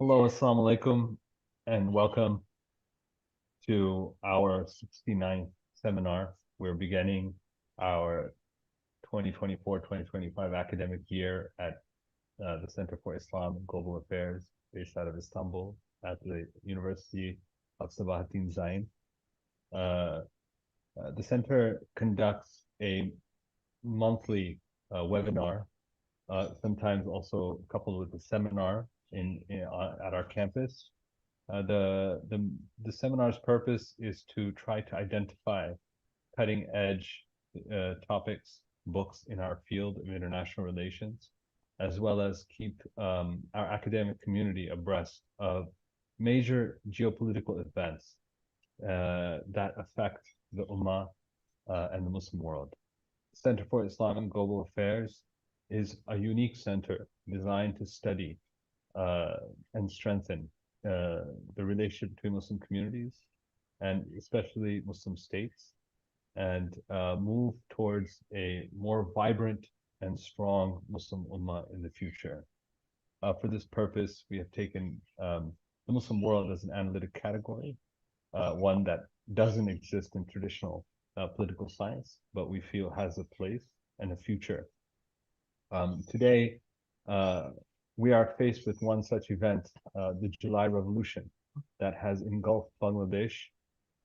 Hello, Assalamu alaikum, and welcome to our 69th seminar. We're beginning our 2024-2025 academic year at the Center for Islam and Global Affairs, based out of Istanbul, at the University of Sabahattin Zain. The center conducts a monthly webinar, sometimes also coupled with a seminar at our campus. The seminar's purpose is to try to identify cutting edge topics, books in our field of international relations, as well as keep our academic community abreast of major geopolitical events that affect the Ummah and the Muslim world. Center for Islam and Global Affairs is a unique center designed to study and strengthen the relationship between Muslim communities and especially Muslim states, and move towards a more vibrant and strong Muslim Ummah in the future. For this purpose, we have taken the Muslim world as an analytic category, one that doesn't exist in traditional political science, but we feel has a place and a future. Today, we are faced with one such event, the July Revolution, that has engulfed Bangladesh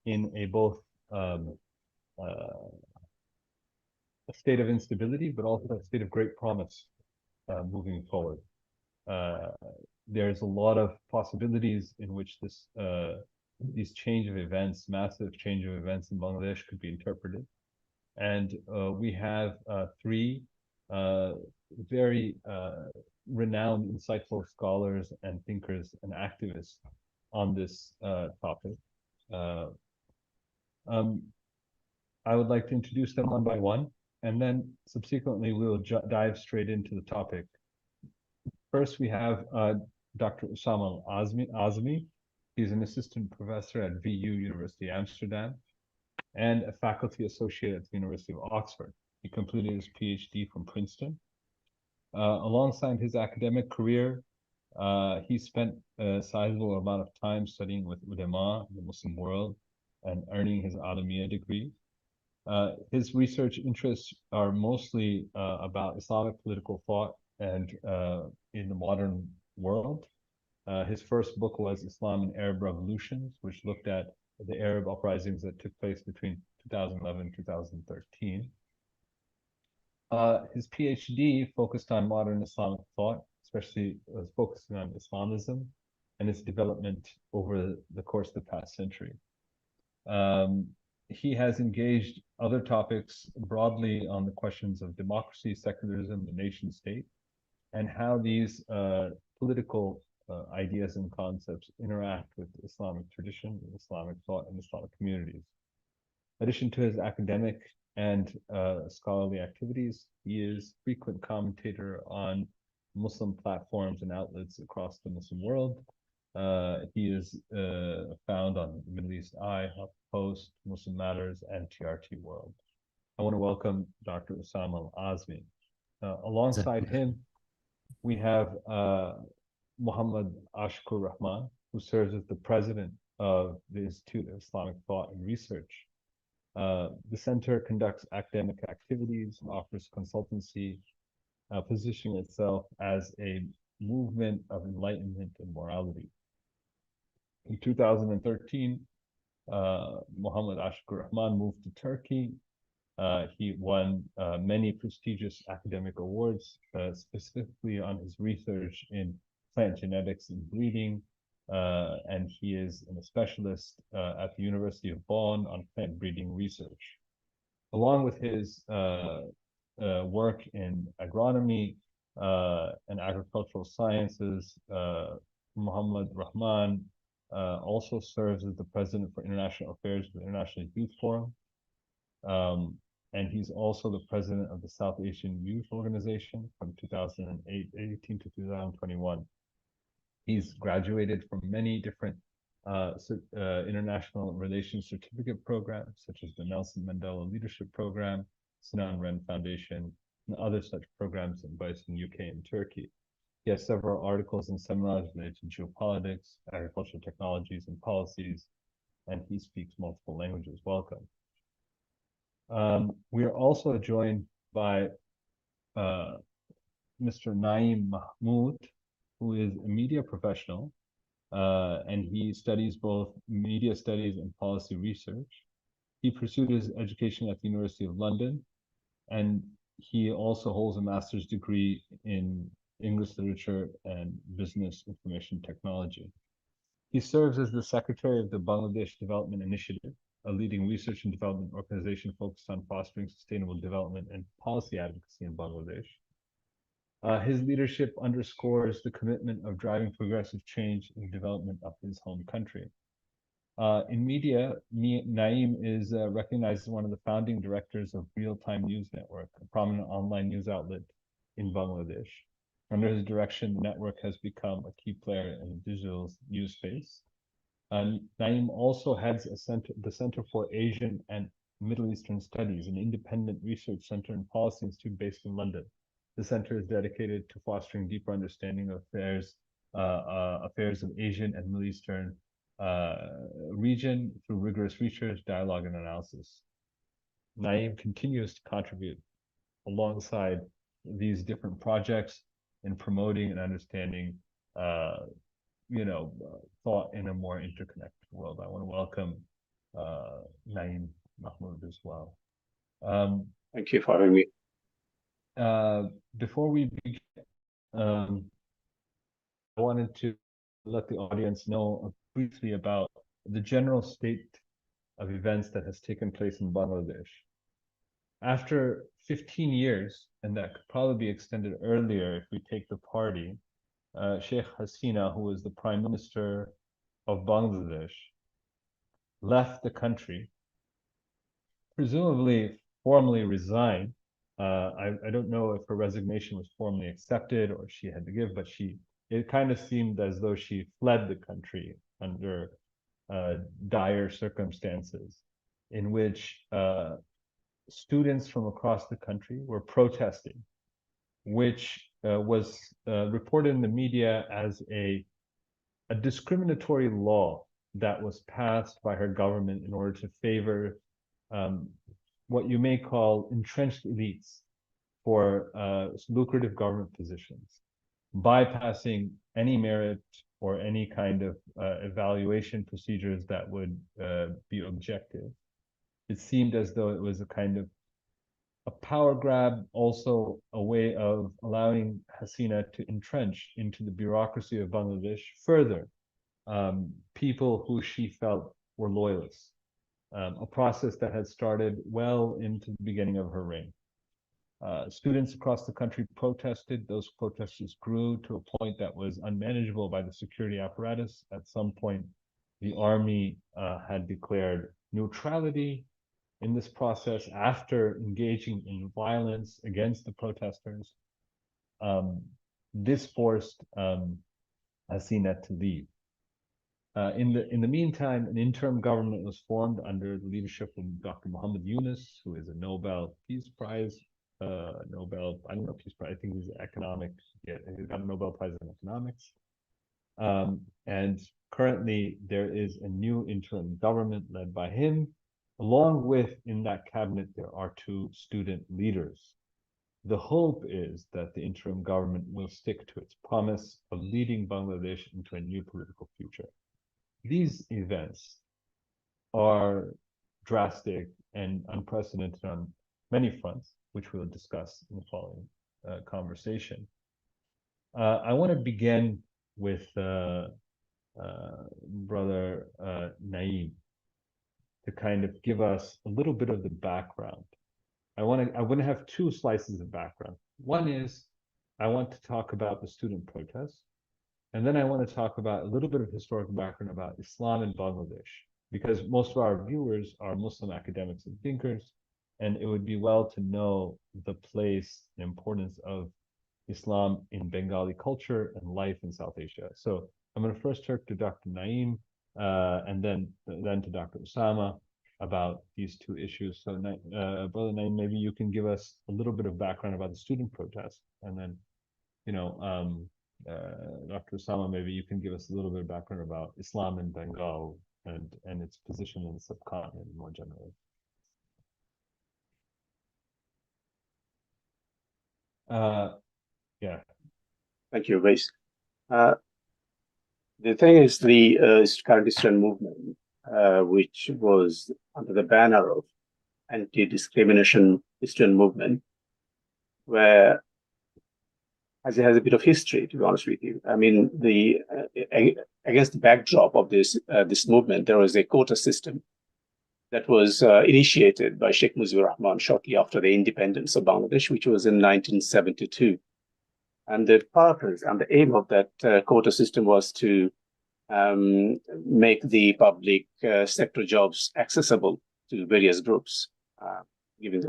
in a both a state of instability, but also a state of great promise moving forward. There's a lot of possibilities in which these change of events, massive change of events in Bangladesh could be interpreted. And we have three very renowned, insightful scholars and thinkers and activists on this topic. I would like to introduce them one by one, and then subsequently we will dive straight into the topic. First, we have Dr. Usaama Al Azmi. He's an assistant professor at VU University Amsterdam and a faculty associate at the University of Oxford. He completed his PhD from Princeton. Alongside his academic career, he spent a sizable amount of time studying with ulama in the Muslim world and earning his al-Alamiya degree. His research interests are mostly about Islamic political thought and in the modern world. His first book was Islam and Arab Revolutions, which looked at the Arab uprisings that took place between 2011 and 2013. His PhD focused on modern Islamic thought, especially focusing on Islamism and its development over the course of the past century. He has engaged other topics broadly on the questions of democracy, secularism, the nation state, and how these political ideas and concepts interact with Islamic tradition, Islamic thought, and Islamic communities. In addition to his academic and scholarly activities, he is a frequent commentator on Muslim platforms and outlets across the Muslim world. He is found on Middle East Eye, HuffPost, Muslim Matters, and TRT World. I want to welcome Dr. Usaama Al Azmi. Alongside him, we have Muhammad Ashequrrahman, who serves as the president of the Institute of Islamic Thought and Research. The center conducts academic activities, offers consultancy, positioning itself as a movement of enlightenment and morality. In 2013, Muhammad Ashequrrahman moved to Turkey. He won many prestigious academic awards, specifically on his research in plant genetics and breeding, and he is a specialist at the University of Bonn on plant breeding research. Along with his work in agronomy and agricultural sciences, Muhammad Rahman also serves as the president for international affairs of the International Youth Forum. And he's also the president of the South Asian Youth Organization from 2018 to 2021. He's graduated from many different international relations certificate programs, such as the Nelson Mandela Leadership Program, Sinan Ren Foundation, and other such programs and advice in UK and Turkey. He has several articles and seminars related to geopolitics, agricultural technologies, and policies, and he speaks multiple languages. Welcome. We are also joined by Mr. Naeem Mahmud, who is a media professional, and he studies both media studies and policy research. He pursued his education at the University of London, and he also holds a master's degree in English literature and business information technology. He serves as the secretary of the Bangladesh Development Initiative, a leading research and development organization focused on fostering sustainable development and policy advocacy in Bangladesh. His leadership underscores the commitment of driving progressive change in the development of his home country. In media, Naeem is recognized as one of the founding directors of Real Time News Network, a prominent online news outlet in Bangladesh. Under his direction, the network has become a key player in the digital news space. Naeem also heads the Center for Asian and Middle Eastern Studies, an independent research center and policy institute based in London. The center is dedicated to fostering deeper understanding of affairs of Asian and Middle Eastern region through rigorous research, dialogue, and analysis. Naeem continues to contribute alongside these different projects in promoting and understanding, thought in a more interconnected world. I want to welcome Naeem Mahmud as well. Thank you for having me. Before we begin, I wanted to let the audience know briefly about the general state of events that has taken place in Bangladesh. After 15 years, and that could probably be extended earlier if we take the party, Sheikh Hasina, who was the Prime Minister of Bangladesh, left the country, presumably formally resigned. I don't know if her resignation was formally accepted or she had to give, but it kind of seemed as though she fled the country under dire circumstances in which students from across the country were protesting, which was reported in the media as a discriminatory law that was passed by her government in order to favor what you may call entrenched elites for lucrative government positions, bypassing any merit or any kind of evaluation procedures that would be objective. It seemed as though it was a kind of a power grab, also a way of allowing Hasina to entrench into the bureaucracy of Bangladesh further people who she felt were loyalists, a process that had started well into the beginning of her reign. Students across the country protested. Those protests grew to a point that was unmanageable by the security apparatus. At some point, the army had declared neutrality in this process after engaging in violence against the protesters. This forced Hasina to leave. In the meantime, an interim government was formed under the leadership of Dr. Muhammad Yunus, who is a Nobel Peace Prize, I don't know, Peace Prize, I think he's he got a Nobel Prize in economics. And currently there is a new interim government led by him. Along with, in that cabinet, there are two student leaders. The hope is that the interim government will stick to its promise of leading Bangladesh into a new political future. These events are drastic and unprecedented on many fronts, which we'll discuss in the following conversation. I want to begin with Brother Naeem to kind of give us a little bit of the background. I want to have two slices of background. One is I want to talk about the student protests, and then I want to talk about a little bit of historical background about Islam in Bangladesh, because most of our viewers are Muslim academics and thinkers, and it would be well to know the place and importance of Islam in Bengali culture and life in South Asia. So I'm going to first turn to Dr. Naeem, and then to Dr. Usaama about these two issues. So, Brother Naeem, maybe you can give us a little bit of background about the student protest, and then, Dr. Usaama, maybe you can give us a little bit of background about Islam in Bengal and its position in the subcontinent more generally. Yeah. Thank you, Grace. The thing is, the current Eastern movement, which was under the banner of anti-discrimination Eastern movement, where as it has a bit of history, to be honest with you. I mean, against the backdrop of this movement, there was a quota system that was initiated by Sheikh Mujibur Rahman shortly after the independence of Bangladesh, which was in 1972. And the purpose and the aim of that quota system was to make the public sector jobs accessible to various groups.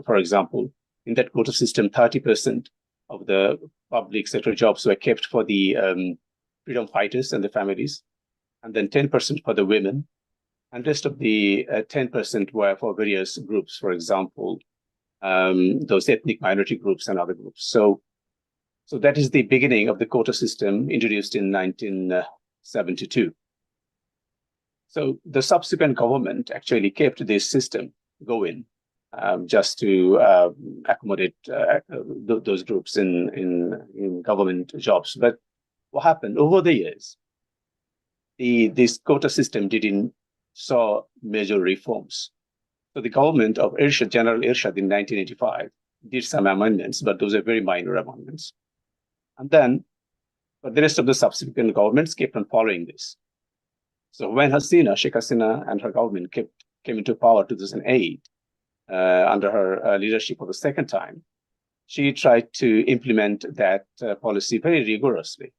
For example, in that quota system, 30% of the public sector jobs were kept for the freedom fighters and the families, and then 10% for the women, and rest of the 10% were for various groups, for example, those ethnic minority groups and other groups. So that is the beginning of the quota system introduced in 1972. So the subsequent government actually kept this system going just to accommodate those groups in government jobs. But what happened over the years, this quota system didn't saw major reforms. So the government of General Ershad in 1985 did some amendments, but those are very minor amendments. And then, but the rest of the subsequent governments kept on following this. So when Sheikh Hasina and her government came into power in 2008, under her leadership for the second time, she tried to implement that policy very rigorously.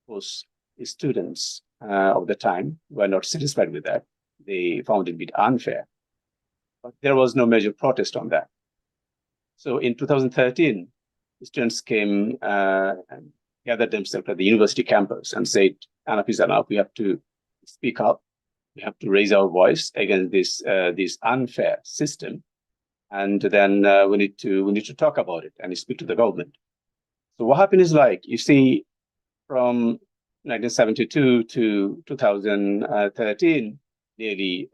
Those students of the time were not satisfied with that. They found it a bit unfair. But there was no major protest on that. So in 2013, students came and gathered themselves at the university campus and said, enough is enough. We have to speak up. We have to raise our voice against this unfair system, and then we need to talk about it and speak to the government. So what happened is, like, you see, from 1972 to 2013, nearly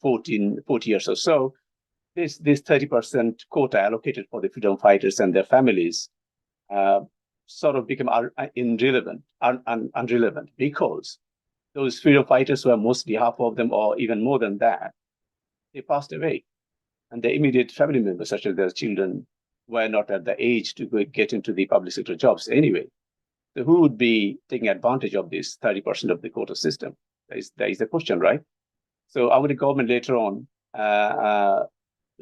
40 years or so, this 30% quota allocated for the freedom fighters and their families sort of became irrelevant, unrelevant, because those freedom fighters were mostly half of them, or even more than that, they passed away. And their immediate family members, such as their children, were not at the age to get into the public sector jobs anyway. So who would be taking advantage of this 30% of the quota system? That is the question, right? So our government later on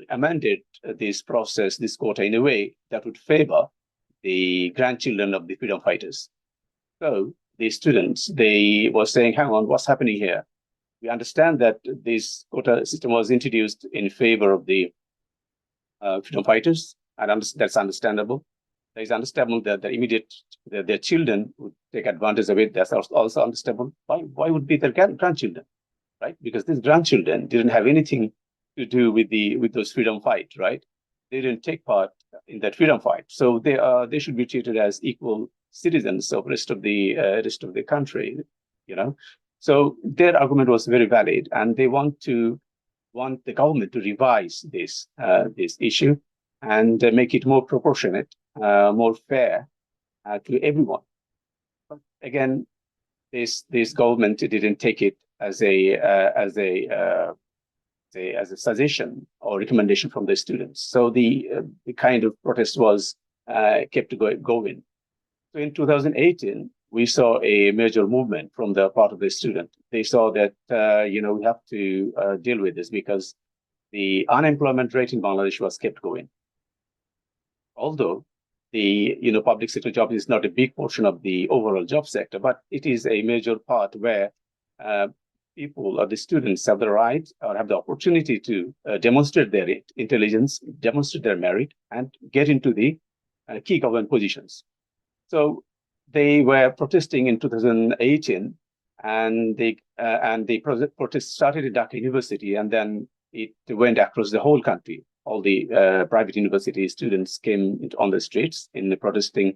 amended this process, this quota, in a way that would favor the grandchildren of the freedom fighters. So the students, they were saying, hang on, what's happening here? We understand that this quota system was introduced in favor of the freedom fighters, and that's understandable. It's understandable that their children would take advantage of it. That's also understandable. Why would be their grandchildren, right? Because these grandchildren didn't have anything to do with those freedom fight, right? They didn't take part in that freedom fight, so they should be treated as equal citizens of rest of the country, you know. So their argument was very valid, and they want the government to revise this issue and make it more proportionate, more fair to everyone. But again, this government didn't take it as a suggestion or recommendation from the students. So the kind of protest was kept going. So in 2018, we saw a major movement from the part of the student. They saw that we have to deal with this because the unemployment rate in Bangladesh was kept going. Although the public sector job is not a big portion of the overall job sector, but it is a major part where people or the students have the right or have the opportunity to demonstrate their intelligence, demonstrate their merit, and get into the key government positions. So they were protesting in 2018, and the protest started at Dhaka University, and then it went across the whole country. All the private university students came on the streets in protesting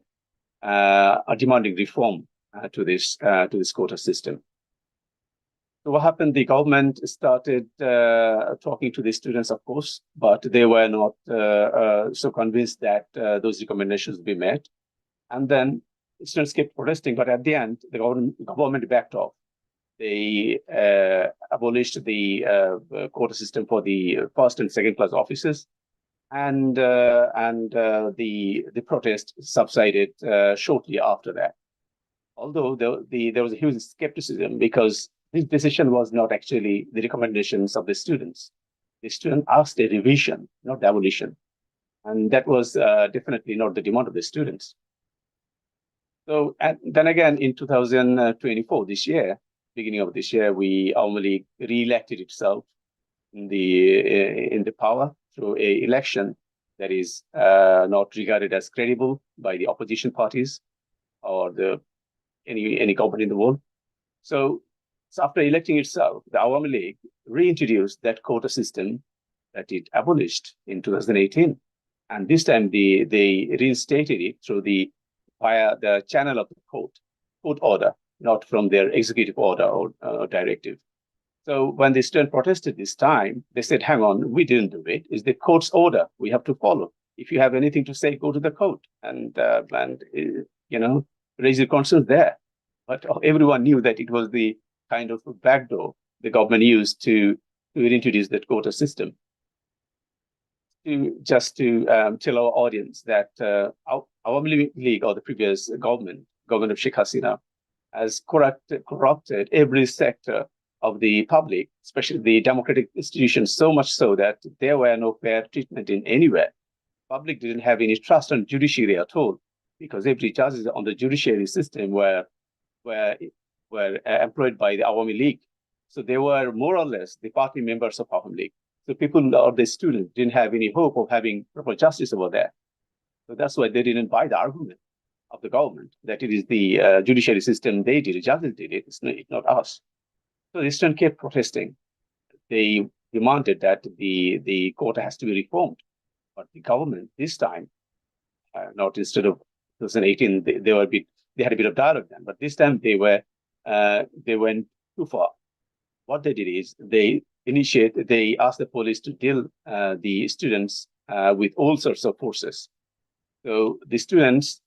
are demanding reform to this quota system. So what happened? The government started talking to the students, of course, but they were not so convinced that those recommendations would be met. And then students kept protesting, but at the end, the government backed off. They abolished the quota system for the first and second class officers, and the protest subsided shortly after that. Although there was a huge skepticism because this decision was not actually the recommendations of the students. The student asked a revision, not the abolition, and that was definitely not the demand of the students. So, and then again, in 2024, this year, beginning of this year, we Awami League re-elected itself in the power through a election that is not regarded as credible by the opposition parties or any government in the world. So after electing itself, the Awami League reintroduced that quota system that it abolished in 2018, and this time they reinstated it through via the channel of the court order, not from their executive order or directive. So when the students protested this time, they said, hang on, we didn't do it. It's the court's order. We have to follow. If you have anything to say, go to the court and raise your concerns there. But everyone knew that it was the kind of backdoor the government used to introduce that quota system. Just to tell our audience that our Awami League or the previous government of Sheikh Hasina, has corrupted every sector of the public, especially the democratic institutions, so much so that there were no fair treatment in anywhere. Public didn't have any trust on judiciary at all, because every judges on the judiciary system were employed by the Awami League. So they were more or less the party members of Awami League. So people or the students didn't have any hope of having proper justice over there. So that's why they didn't buy the argument of the government that it is the judiciary system they did, the judges did it, it's not us. So the students kept protesting. They demanded that the quota has to be reformed. But the government this time, not instead of 2018, they had a bit of dialogue then, but this time they went too far. What they did is they asked the police to deal the students with all sorts of forces. So the students,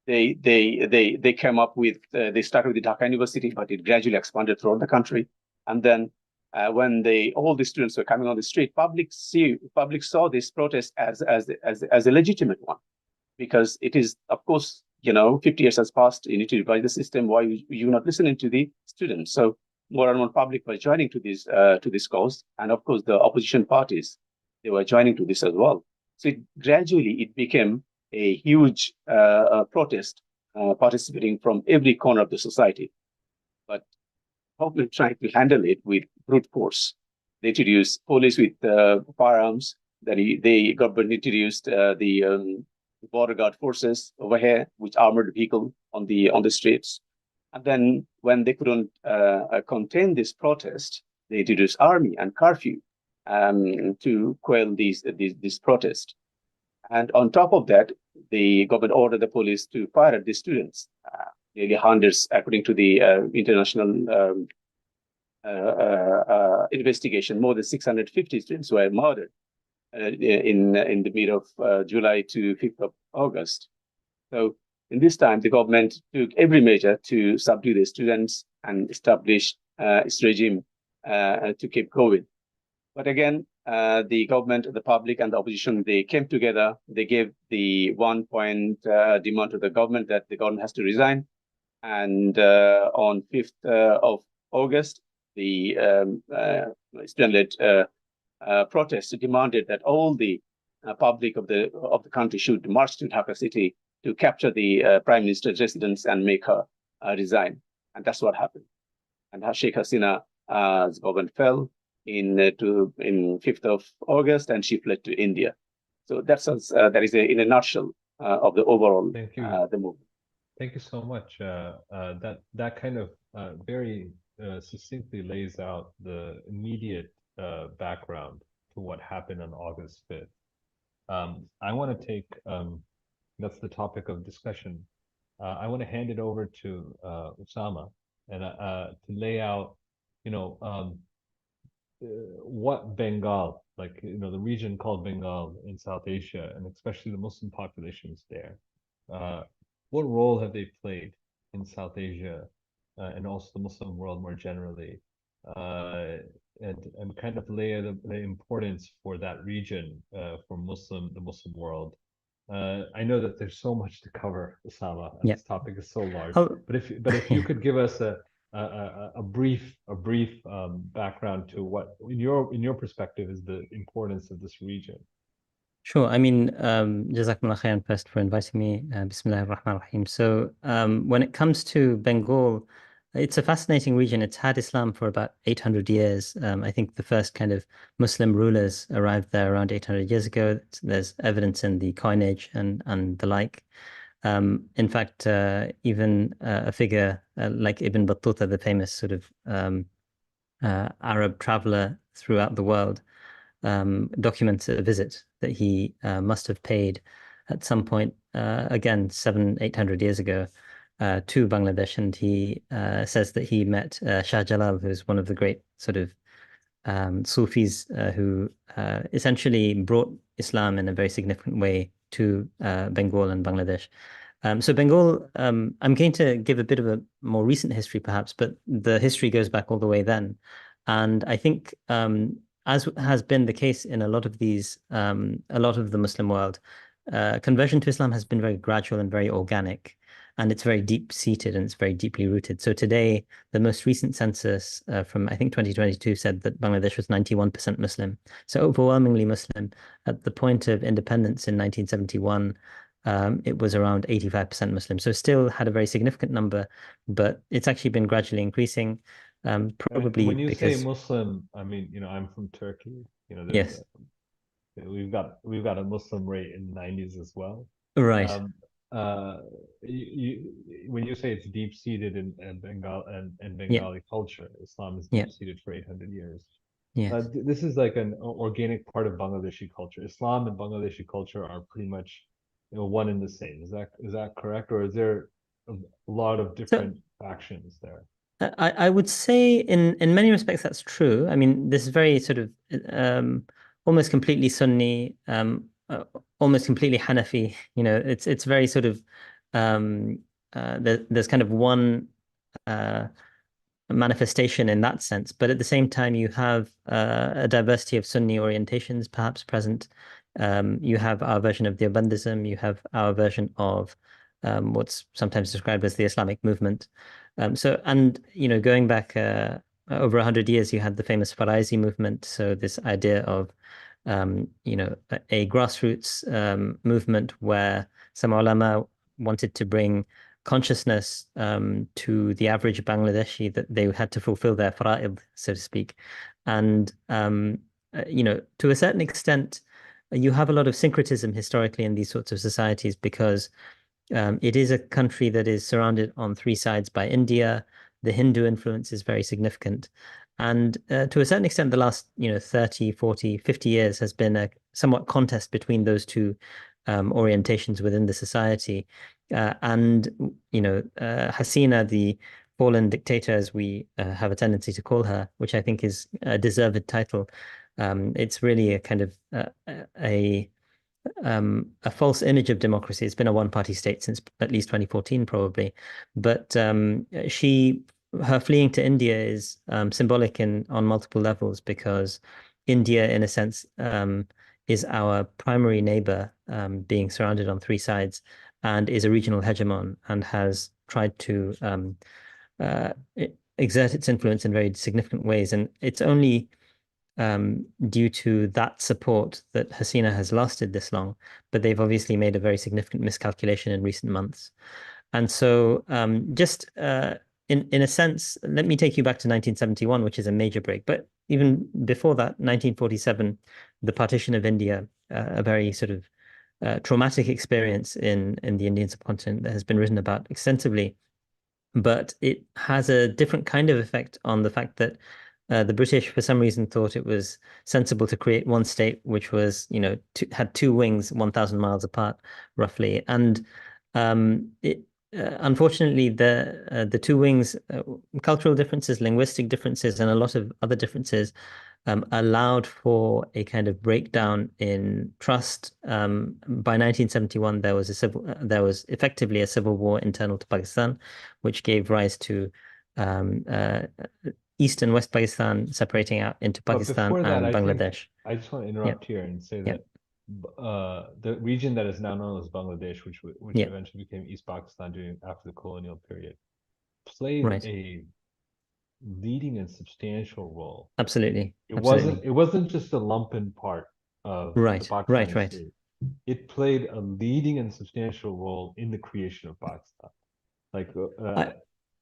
they came up with, they started with the Dhaka University, but it gradually expanded throughout the country. And then when all the students were coming on the street, public saw this protest as a legitimate one, because it is, of course, 50 years has passed, you need to revise the system. Why you not listening to the students? So more and more public were joining to this cause, and of course the opposition parties, they were joining to this as well. So gradually it became a huge protest, participating from every corner of the society. But government tried to handle it with brute force. They introduced police with firearms. Then the government introduced the border guard forces over here, with armored vehicle on the streets. And then when they couldn't contain this protest, they introduced army and curfew to quell this protest. And on top of that, the government ordered the police to fire at the students. Nearly hundreds, according to the international investigation, more than 650 students were murdered in the mid of July to 5th of August. So in this time, the government took every measure to subdue the students and establish its regime to keep going. But again, the government, the public, and the opposition, they came together. They gave the 1-point demand to the government that the government has to resign. And on 5th of August, the student-led protests demanded that all the public of the country should march to Dhaka city to capture the prime minister's residence and make her resign. And that's what happened. And Sheikh Hasina's government fell in 5th of August, and she fled to India. So that is in a nutshell of the overall the movement. Thank you so much. That kind of very succinctly lays out the immediate background to what happened on August 5th. I want to take That's the topic of discussion. I want to hand it over to Usaama and to lay out, you know, what Bengal, like the region called Bengal in South Asia, and especially the Muslim populations there, uh, what role have they played in South Asia and also the Muslim world more generally, uh, and kind of lay the importance for that region for the Muslim world. I know that there's so much to cover, Osama, and Yeah. this topic is so large. Oh, But if you could give us a brief background to what in your perspective is the importance of this region. sure. I mean, Jazakumullah khairan first for inviting me. Bismillah ar-Rahman ar-Rahim. So, when it comes to Bengal, it's a fascinating region. It's had Islam for about 800 years. I think the first kind of Muslim rulers arrived there around 800 years ago. There's evidence in the coinage and the like. In fact, even a figure like Ibn Battuta, the famous sort of Arab traveler throughout the world, documents a visit that he must have paid at some point, again, 800 years ago, to Bangladesh. And he says that he met Shah Jalal, who's one of the great sort of Sufis who essentially brought Islam in a very significant way to Bengal and Bangladesh. So Bengal, I'm going to give a bit of a more recent history, perhaps, but the history goes back all the way then. And I think, as has been the case in a lot of a lot of the Muslim world, conversion to Islam has been very gradual and very organic, and it's very deep-seated and it's very deeply rooted. So today, the most recent census from I think 2022 said that Bangladesh was 91% Muslim, so overwhelmingly Muslim. At the point of independence in 1971, it was around 85% Muslim. So still had a very significant number, but it's actually been gradually increasing. Probably when you say because Muslim, I mean, I'm from Turkey. yes, We've got a Muslim rate in the 90s as well. right, Um, when you say it's deep seated in yeah, Bengali culture, Islam is yeah, deep seated for 800 years. yeah. This is like an organic part of Bangladeshi culture. Islam and Bangladeshi culture are pretty much, one and the same. Is that correct, or is there a lot of So different factions there? I would say in many respects that's true. I mean, this is very sort of almost completely Sunni, almost completely Hanafi. It's very sort of there's kind of one uh, manifestation in that sense, but at the same time you have a diversity of Sunni orientations perhaps present. You have our version of the Abandism, you have our version of what's sometimes described as the Islamic movement. And going back over 100 years, you had the famous Faraizi movement. So this idea of a grassroots movement where some ulama wanted to bring consciousness to the average Bangladeshi, that they had to fulfill their fara'id, so to speak. And to a certain extent, you have a lot of syncretism historically in these sorts of societies because it is a country that is surrounded on three sides by India. The Hindu influence is very significant. And to a certain extent, the last 30, 40, 50 years has been a somewhat contest between those two orientations within the society. And Hasina, the fallen dictator, as we have a tendency to call her, which I think is a deserved title. It's really a kind of a false image of democracy. It's been a one-party state since at least 2014, probably. But her fleeing to India is symbolic on multiple levels because India, in a sense, is our primary neighbor, being surrounded on three sides, and is a regional hegemon and has tried to uh, exert its influence in very significant ways. And it's only due to that support that Hasina has lasted this long, but they've obviously made a very significant miscalculation in recent months. And so, just in a sense, let me take you back to 1971, which is a major break. But even before that, 1947, the partition of India, a very sort of traumatic experience in the Indian subcontinent that has been written about extensively. But it has a different kind of effect on the fact that the British, for some reason, thought it was sensible to create one state which was, had two wings 1,000 miles apart, roughly. And unfortunately, the two wings, cultural differences, linguistic differences, and a lot of other differences allowed for a kind of breakdown in trust. By 1971, there was effectively a civil war internal to Pakistan, which gave rise to East and West Pakistan separating out into But Pakistan before that, and Bangladesh. I just want to Yeah, interrupt here and say yeah, that the region that is now known as Bangladesh, which yeah, eventually became East Pakistan during after the colonial period, played right. a leading and substantial role. Absolutely, It absolutely. wasn't just a lumpen part of the Right, right, Pakistani right. state. It played a leading and substantial role in the creation of Pakistan. Like, I,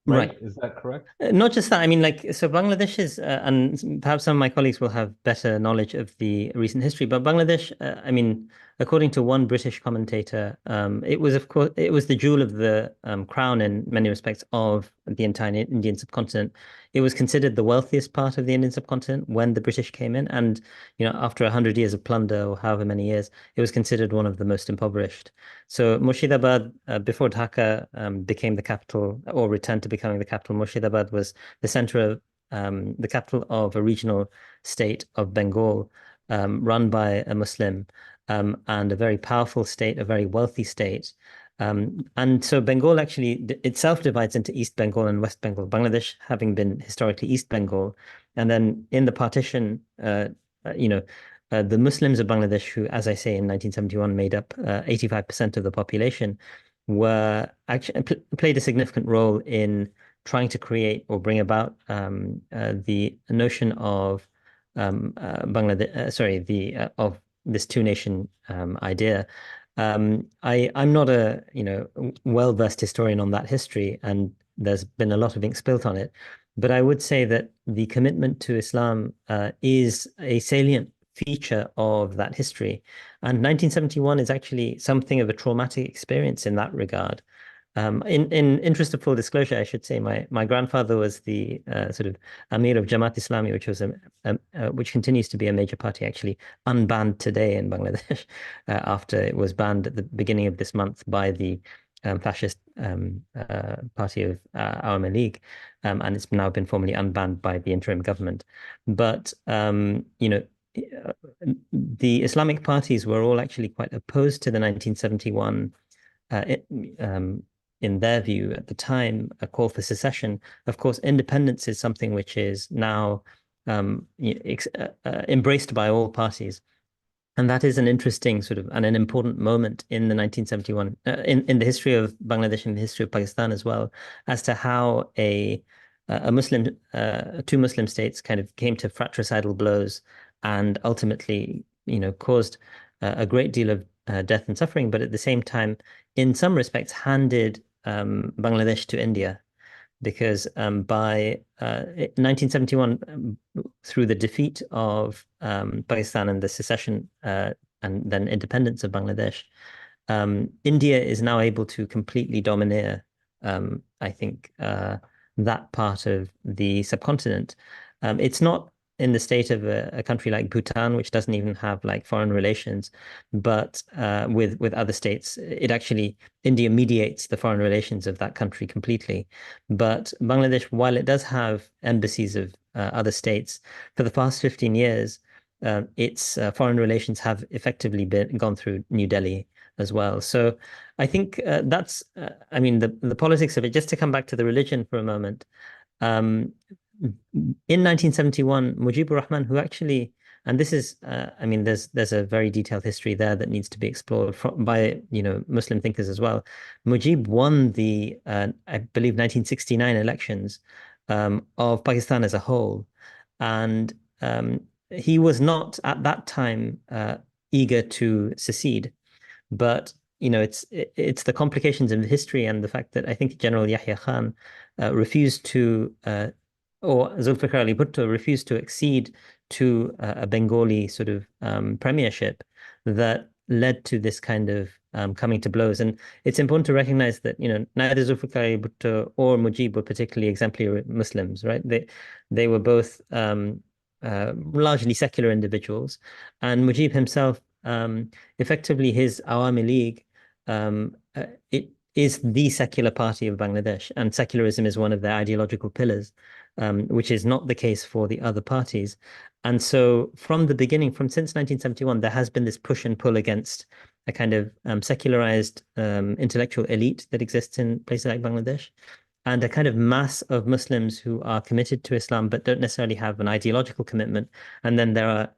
right? right. Is that correct? Not just that, I mean, like, so Bangladesh is, and perhaps some of my colleagues will have better knowledge of the recent history, but Bangladesh, I mean, according to one British commentator, it was, of course, it was the jewel of the crown in many respects of the entire Indian subcontinent. It was considered the wealthiest part of the Indian subcontinent when the British came in, and after 100 years of plunder or however many years, it was considered one of the most impoverished. So Murshidabad, before Dhaka became the capital or returned to becoming the capital, Murshidabad was the center of the capital of a regional state of Bengal, run by a Muslim, and a very powerful state, a very wealthy state. And so Bengal actually itself divides into East Bengal and West Bengal, Bangladesh having been historically East Bengal. And then in the partition, you know, the Muslims of Bangladesh, who, as I say, in 1971 made up 85% of the population, were actually played a significant role in trying to create or bring about the notion of Bangladesh, sorry, the of this two-nation idea. I'm not a well-versed historian on that history, and there's been a lot of ink spilt on it. But I would say that the commitment to Islam is a salient feature of that history. And 1971 is actually something of a traumatic experience in that regard. In interest of full disclosure, I should say my grandfather was the sort of Amir of Jamaat Islami, which was which continues to be a major party, actually unbanned today in Bangladesh after it was banned at the beginning of this month by the fascist party of Awami League, and it's now been formally unbanned by the interim government. But the Islamic parties were all actually quite opposed to the 1971 uh, it, um, in their view at the time, a call for secession. Of course, independence is something which is now embraced by all parties. And that is an interesting sort of and an important moment in the 1971 in the history of Bangladesh and the history of Pakistan as well, as to how a Muslim two Muslim states kind of came to fratricidal blows and ultimately, caused a great deal of death and suffering, but at the same time, in some respects, handed Bangladesh to India because by 1971, through the defeat of Pakistan and the secession and then independence of Bangladesh, India is now able to completely domineer, I think, that part of the subcontinent. It's not in the state of a country like Bhutan, which doesn't even have like foreign relations, but with other states, it actually India mediates the foreign relations of that country completely. But Bangladesh, while it does have embassies of other states, for the past 15 years, its foreign relations have effectively gone through New Delhi as well. So I think that's, I mean, the politics of it. Just to come back to the religion for a moment. Um, in 1971, Mujibur Rahman, who actually, and this is, I mean, there's a very detailed history there that needs to be explored by Muslim thinkers as well. Mujib won the, I believe, 1969 elections of Pakistan as a whole, and he was not at that time eager to secede. But it's the complications of history and the fact that I think General Yahya Khan refused to, or Zulfikar Ali Bhutto refused to accede to a Bengali sort of premiership that led to this kind of coming to blows. And it's important to recognize that, neither Zulfikar Bhutto or Mujib were particularly exemplary Muslims, right? They were both largely secular individuals. And Mujib himself, effectively his Awami League, it is the secular party of Bangladesh, and secularism is one of their ideological pillars, which is not the case for the other parties. And so from the beginning, since 1971, there has been this push and pull against a kind of secularized intellectual elite that exists in places like Bangladesh, and a kind of mass of Muslims who are committed to Islam but don't necessarily have an ideological commitment. And then there are,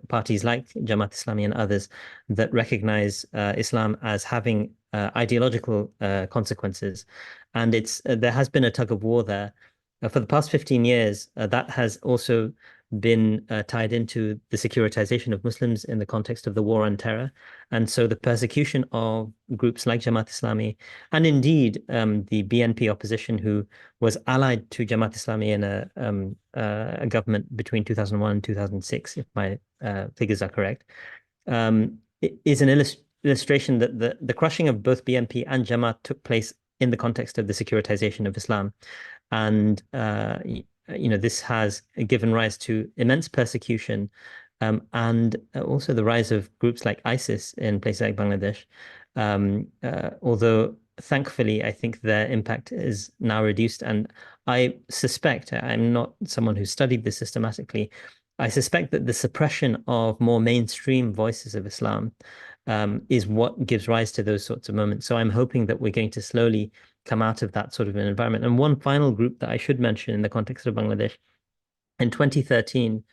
parties like Jamaat Islami and others that recognize Islam as having ideological consequences. And there has been a tug of war there. For the past 15 years, that has also been tied into the securitization of Muslims in the context of the war on terror. And so the persecution of groups like Jamaat Islami, and indeed the BNP opposition, who was allied to Jamaat Islami in a government between 2001 and 2006, if my figures are correct, is an illustration that the crushing of both BNP and Jamaat took place in the context of the securitization of Islam. And this has given rise to immense persecution, and also the rise of groups like ISIS in places like Bangladesh. Although thankfully, I think their impact is now reduced. And I suspect, I'm not someone who studied this systematically, I suspect that the suppression of more mainstream voices of Islam is what gives rise to those sorts of moments. So I'm hoping that we're going to slowly come out of that sort of an environment. And one final group that I should mention in the context of Bangladesh, in 2013,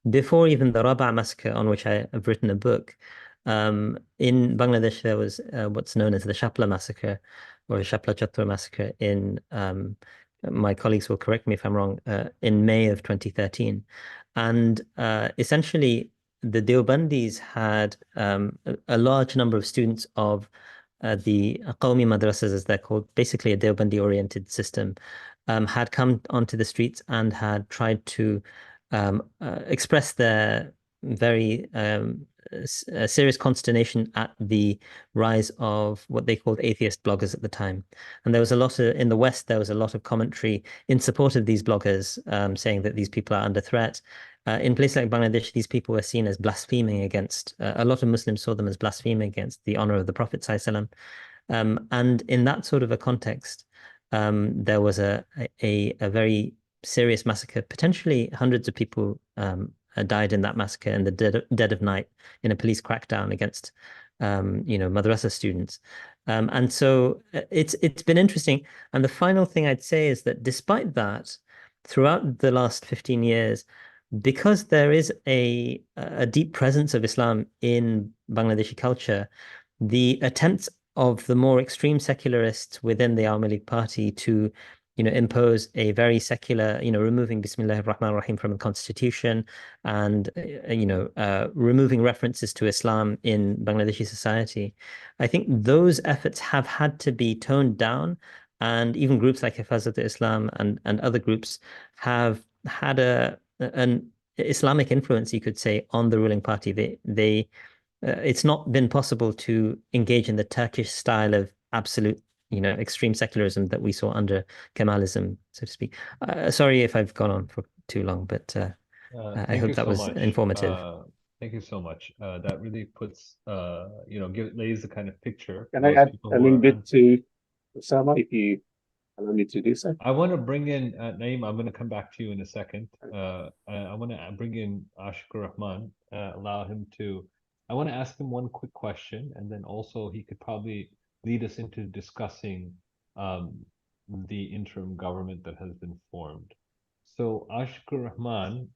before even the Rabaa massacre, on which I have written a book, in Bangladesh, there was what's known as the Shapla massacre, or the Shapla Chattor massacre in, my colleagues will correct me if I'm wrong, in May of 2013. And essentially, the Deobandis had a large number of students of the Qawmi madrasas, as they're called, basically a Deobandi-oriented system, had come onto the streets and had tried to express their very serious consternation at the rise of what they called atheist bloggers at the time. And there was a lot of, in the West, there was a lot of commentary in support of these bloggers, saying that these people are under threat. In places like Bangladesh, these people were seen as blaspheming against, a lot of Muslims saw them as blaspheming against the honor of the Prophet ﷺ. And in that sort of a context, there was a very serious massacre. Potentially hundreds of people died in that massacre in the dead of night in a police crackdown against, madrasa students. And so it's been interesting. And the final thing I'd say is that despite that, throughout the last 15 years, because there is a deep presence of Islam in Bangladeshi culture, the attempts of the more extreme secularists within the Awami League Party to, impose a very secular, removing Bismillahir Rahmanir Rahim from the constitution, and, removing references to Islam in Bangladeshi society. I think those efforts have had to be toned down, and even groups like Hifazat Islam and other groups have had an Islamic influence, you could say, on the ruling party. It's not been possible to engage in the Turkish style of absolute, extreme secularism that we saw under Kemalism, so to speak. Sorry if I've gone on for too long, but I hope that was informative. Thank you so much. That really puts, lays the kind of picture. Can I add a little bit to Usaama, if you allow me to do so? I want to bring in Naeem. I'm going to come back to you in a second. I want to bring in Ashequrrahman, allow him to. I want to ask him one quick question, and then also he could probably lead us into discussing the interim government that has been formed. So Ashequrrahman,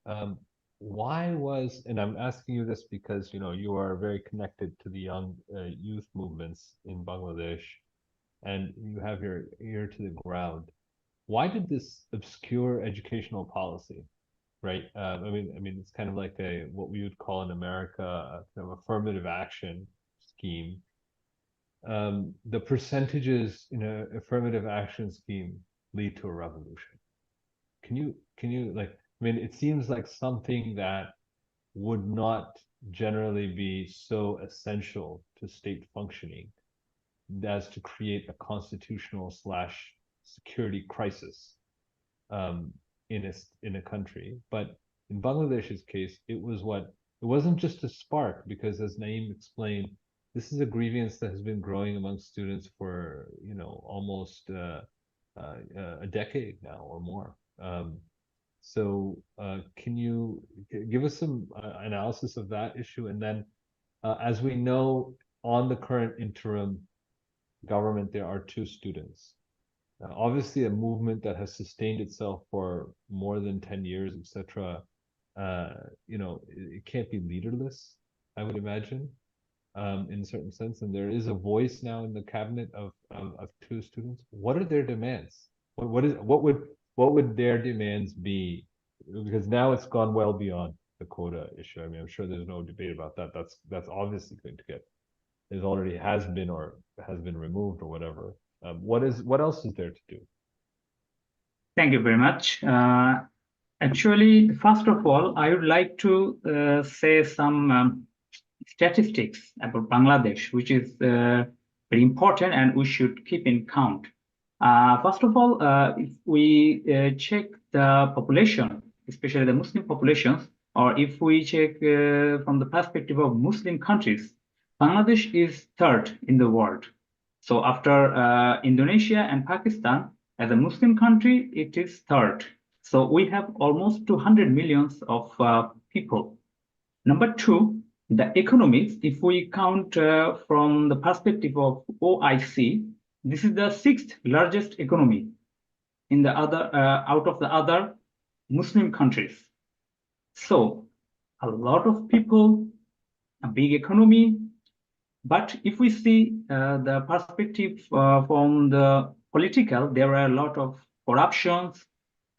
why was, and I'm asking you this because you are very connected to the young youth movements in Bangladesh, and you have your ear to the ground. Why did this obscure educational policy, right? I mean, it's kind of like what we would call in America a kind of affirmative action scheme. The percentages in an affirmative action scheme lead to a revolution. Can you like? I mean, it seems like something that would not generally be so essential to state functioning as to create a constitutional / security crisis in a country. But in Bangladesh's case, it wasn't just a spark, because as Naeem explained, this is a grievance that has been growing among students for almost a decade now or more. So can you give us some analysis of that issue? And then as we know, on the current interim government, there are 2 students. Obviously, a movement that has sustained itself for more than 10 years, etc. It can't be leaderless, I would imagine, in a certain sense. And there is a voice now in the cabinet of 2 students. What are their demands? What would their demands be? Because now it's gone well beyond the quota issue. I mean, I'm sure there's no debate about that. That's obviously going to get. It already has been or has been removed or whatever. What else is there to do? Thank you very much. Actually, first of all, I would like to say some statistics about Bangladesh, which is very important and we should keep in count. First of all, if we check the population, especially the Muslim populations, or if we check from the perspective of Muslim countries, Bangladesh is 3rd in the world. So after Indonesia and Pakistan, as a Muslim country, it is 3rd. So we have almost 200 millions of people. Number 2, the economies, if we count from the perspective of OIC, this is the 6th largest economy in the other out of the other Muslim countries. So a lot of people, a big economy. But if we see the perspective from the political, there are a lot of corruptions,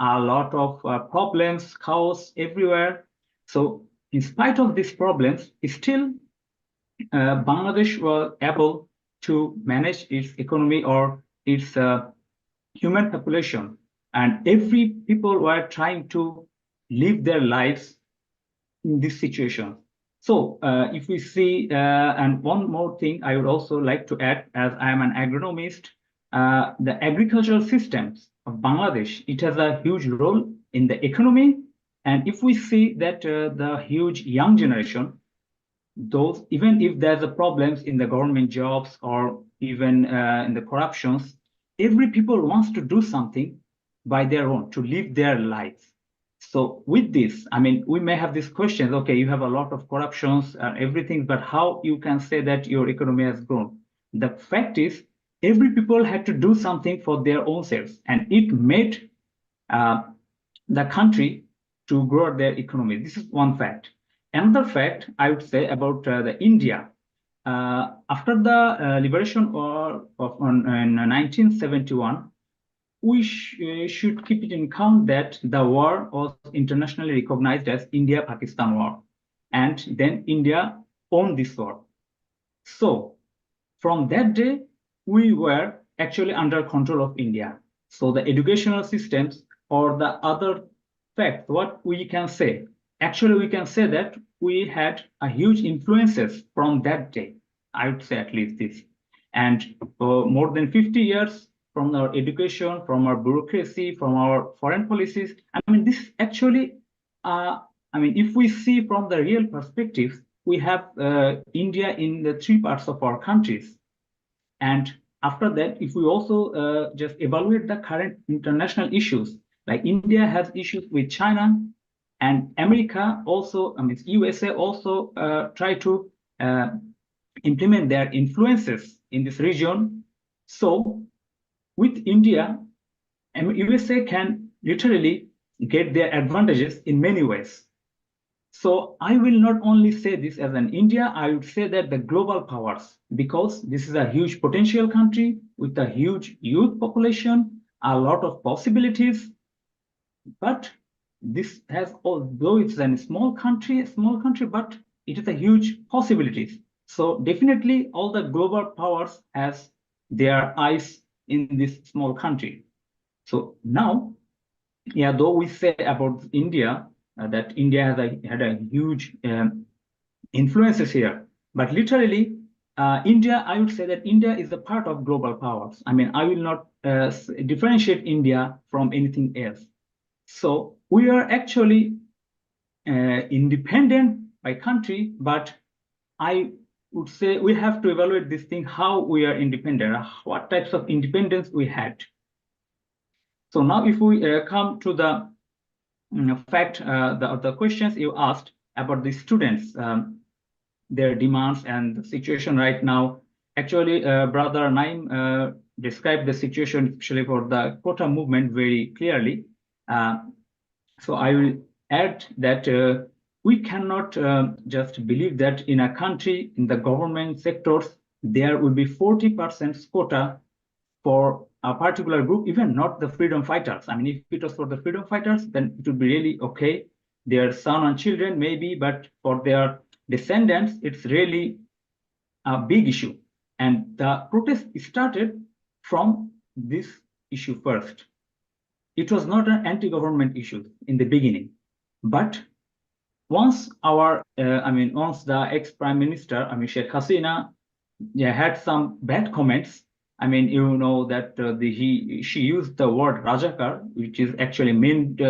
a lot of problems, chaos everywhere. So in spite of these problems, still Bangladesh was able to manage its economy or its human population. And every people were trying to live their lives in this situation. So if we see, and one more thing I would also like to add, as I am an agronomist, the agricultural systems of Bangladesh, it has a huge role in the economy. And if we see that the huge young generation, those, even if there's a problems in the government jobs or even in the corruptions, every people wants to do something by their own to live their lives. So with this, I mean, we may have these questions, okay, you have a lot of corruptions and everything, but how you can say that your economy has grown? The fact is, every people had to do something for their own selves, and it made the country to grow their economy. This is one fact. Another fact I would say about the India, after the liberation in 1971, we should keep it in count that the war was internationally recognized as India-Pakistan war. And then India won this war. So from that day, we were actually under control of India. So the educational systems or the other facts, what we can say, actually we can say that we had a huge influences from that day. I would say at least this. And for more than 50 years, from our education, from our bureaucracy, from our foreign policies. I mean, this actually, I mean, if we see from the real perspective, we have India in the 3 parts of our countries. And after that, if we also just evaluate the current international issues, like India has issues with China and America also, I mean, USA also try to implement their influences in this region. So with India, USA can literally get their advantages in many ways. So I will not only say this as an India, I would say that the global powers, because this is a huge potential country with a huge youth population, a lot of possibilities. But this has, although it's a small country, but it has a huge possibilities. So definitely all the global powers has their eyes in this small country. So now, yeah, though we say about India that India has had a huge influences here. But literally, India, I would say that India is a part of global powers. I mean, I will not differentiate India from anything else. So we are actually independent by country, but I would say we have to evaluate this thing, how we are independent, what types of independence we had. So now if we come to the fact, the questions you asked about the students, their demands and the situation right now. Actually, Brother Naeem described the situation, especially for the quota movement, very clearly. So I will add that we cannot just believe that in a country, in the government sectors, there will be 40% quota for a particular group, even not the freedom fighters. I mean, if it was for the freedom fighters, then it would be really okay. Their son and children maybe, but for their descendants, it's really a big issue. And the protest started from this issue first. It was not an anti-government issue in the beginning, but once once the ex-prime minister, Sheikh Hasina, had some bad comments. I mean, you know that she used the word Rajakar, which is actually meant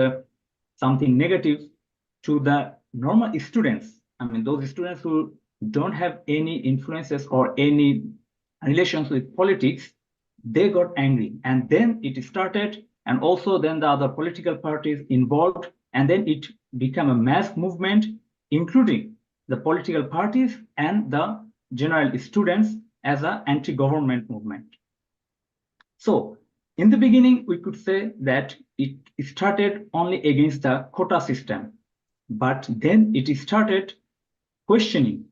something negative to the normal students. I mean, those students who don't have any influences or any relations with politics, they got angry. And then it started, and also then the other political parties involved, and then it became a mass movement, including the political parties and the general students as an anti-government movement. So in the beginning, we could say that it started only against the quota system, but then it started questioning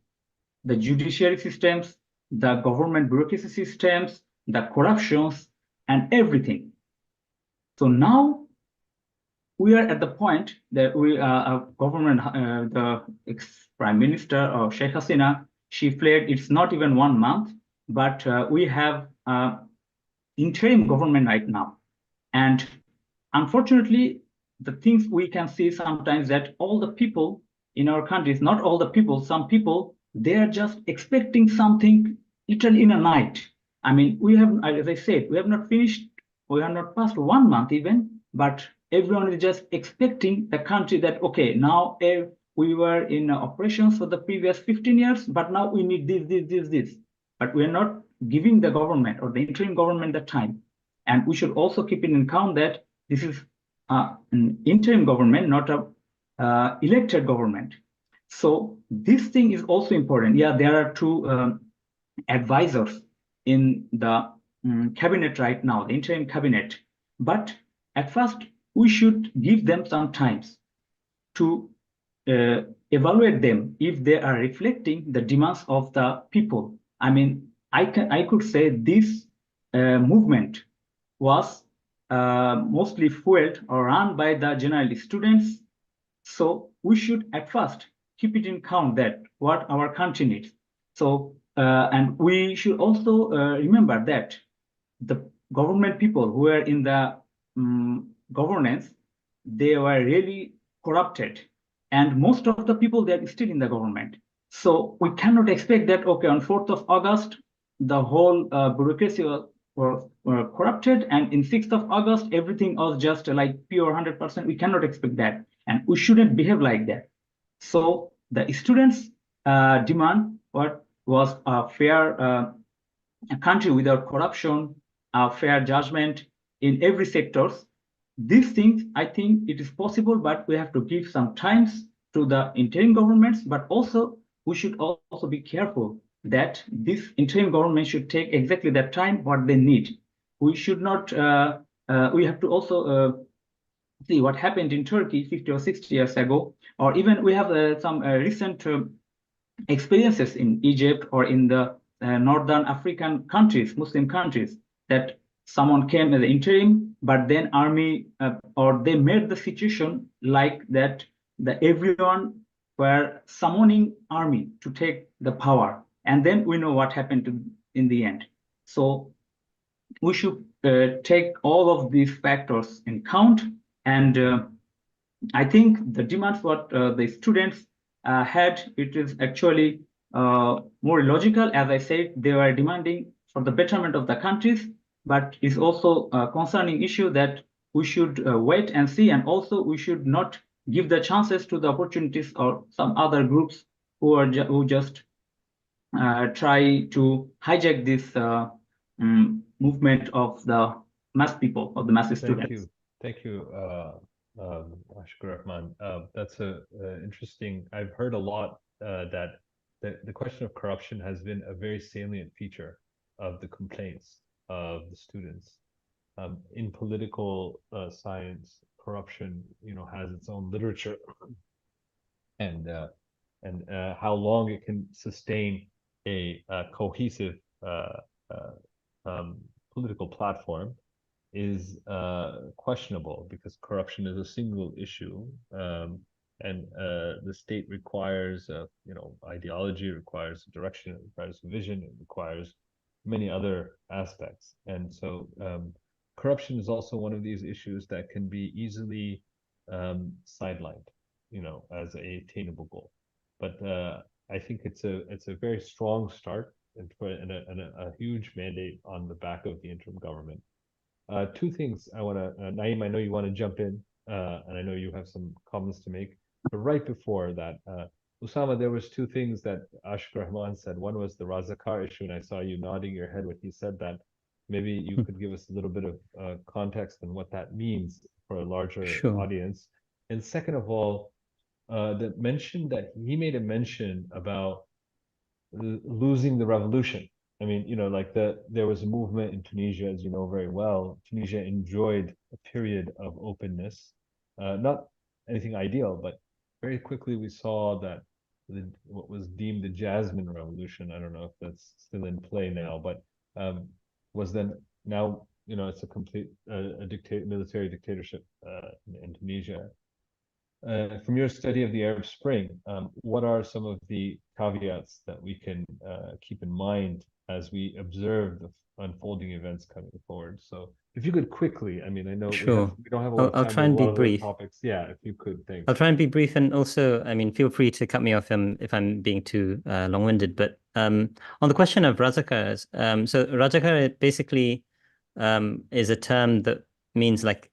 the judiciary systems, the government bureaucracy systems, the corruptions, and everything. So now we are at the point that we are government, the ex-prime minister of Sheikh Hasina, she fled. It's not even 1 month, but we have interim government right now. And unfortunately, the things we can see sometimes that all the people in our countries, not all the people, some people, they are just expecting something literally in a night. I mean, we have, as I said, we have not finished, we have not passed 1 month even, but everyone is just expecting the country that, okay, now we were in operations for the previous 15 years, but now we need this. But we are not giving the government or the interim government the time. And we should also keep it in account that this is an interim government, not a elected government. So this thing is also important. Yeah, there are two advisors in the cabinet right now, the interim cabinet. But at first, we should give them some time to evaluate them if they are reflecting the demands of the people. I mean, I could say this movement was mostly fueled or run by the general students. So we should at first keep it in count that what our country needs. So and we should also remember that the government people who are in the governance, they were really corrupted, and most of the people, they are still in the government. So we cannot expect that, okay, on 4th of August, the whole bureaucracy was corrupted, and in 6th of August, everything was just like pure 100%. We cannot expect that, and we shouldn't behave like that. So the students' demand was a fair country without corruption, a fair judgment in every sectors. These things, I think it is possible, but we have to give some times to the interim governments, but also we should also be careful that this interim government should take exactly that time what they need. We should not, we have to also see what happened in Turkey 50 or 60 years ago, or even we have some recent experiences in Egypt or in the Northern African countries, Muslim countries, that someone came as an interim, but then army, or they made the situation like that, everyone were summoning army to take the power. And then we know what happened in the end. So we should take all of these factors in count. And I think the demands what the students had, it is actually more logical. As I said, they were demanding for the betterment of the countries, but it's also a concerning issue that we should wait and see, and also we should not give the chances to the opportunities or some other groups who just try to hijack this movement of the mass people, of the mass students. Thank you, Ashequrrahman. That's a interesting. I've heard a lot that the question of corruption has been a very salient feature of the complaints of the students. In political science, corruption, has its own literature, and how long it can sustain a cohesive political platform is questionable, because corruption is a single issue, and the state requires ideology, requires direction, it requires vision, it requires many other aspects. And so corruption is also one of these issues that can be easily sidelined, as a attainable goal. But I think it's a very strong start and a huge mandate on the back of the interim government. Two things I want to, Naeem, I know you want to jump in, and I know you have some comments to make. But right before that, Usaama, there was two things that Ashequrrahman said. One was the Razakar issue, and I saw you nodding your head when he said that. Maybe you could give us a little bit of context on what that means for a larger audience. And second of all, the mention that he made a mention about losing the revolution. I mean, there was a movement in Tunisia, as you know very well. Tunisia enjoyed a period of openness, not anything ideal, but very quickly we saw that what was deemed the Jasmine Revolution, I don't know if that's still in play now, but was then now, it's a complete military dictatorship in Tunisia. From your study of the Arab Spring, what are some of the caveats that we can keep in mind as we observe the unfolding events coming forward? So if you could quickly, I mean, I know we don't have a lot of time. I'll try and be brief. Topics. Yeah, if you could, thanks. I'll try and be brief, and also, I mean, feel free to cut me off if I'm being too long-winded. But on the question of Razakars, so Razakar basically is a term that means like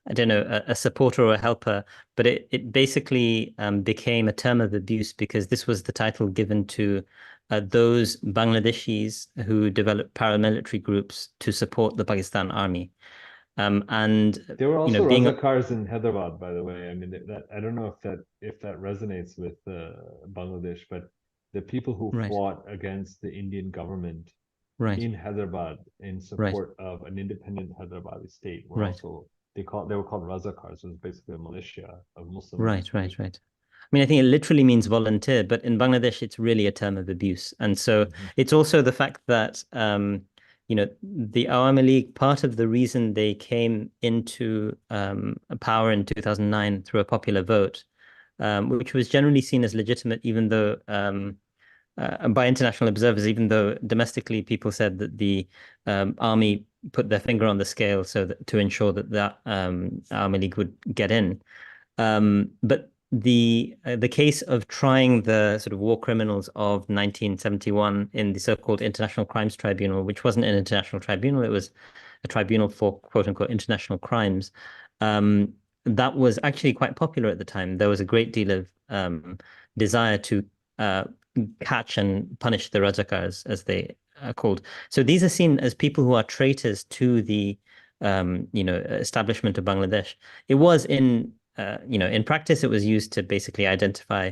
I don't know, a supporter or a helper, but it basically became a term of abuse because this was the title given to those Bangladeshis who developed paramilitary groups to support the Pakistan army. And there were also Razakars in Hyderabad, by the way. I mean, that I don't know if that resonates with Bangladesh, but the people who fought against the Indian government in Hyderabad in support of an independent Hyderabadi state were also they were called Razakars. It was basically a militia of Muslims. Right. I mean, I think it literally means volunteer, but in Bangladesh, it's really a term of abuse. And so it's also the fact that, the Awami League, part of the reason they came into power in 2009 through a popular vote, which was generally seen as legitimate, even though by international observers, even though domestically people said that the army put their finger on the scale to ensure that Awami League would get in. But the case of trying the sort of war criminals of 1971 in the so-called International Crimes Tribunal, which wasn't an international tribunal, it was a tribunal for quote-unquote international crimes, that was actually quite popular at the time. There was a great deal of desire to catch and punish the Razakars, as they are called. So these are seen as people who are traitors to the establishment of Bangladesh. It was in practice, it was used to basically identify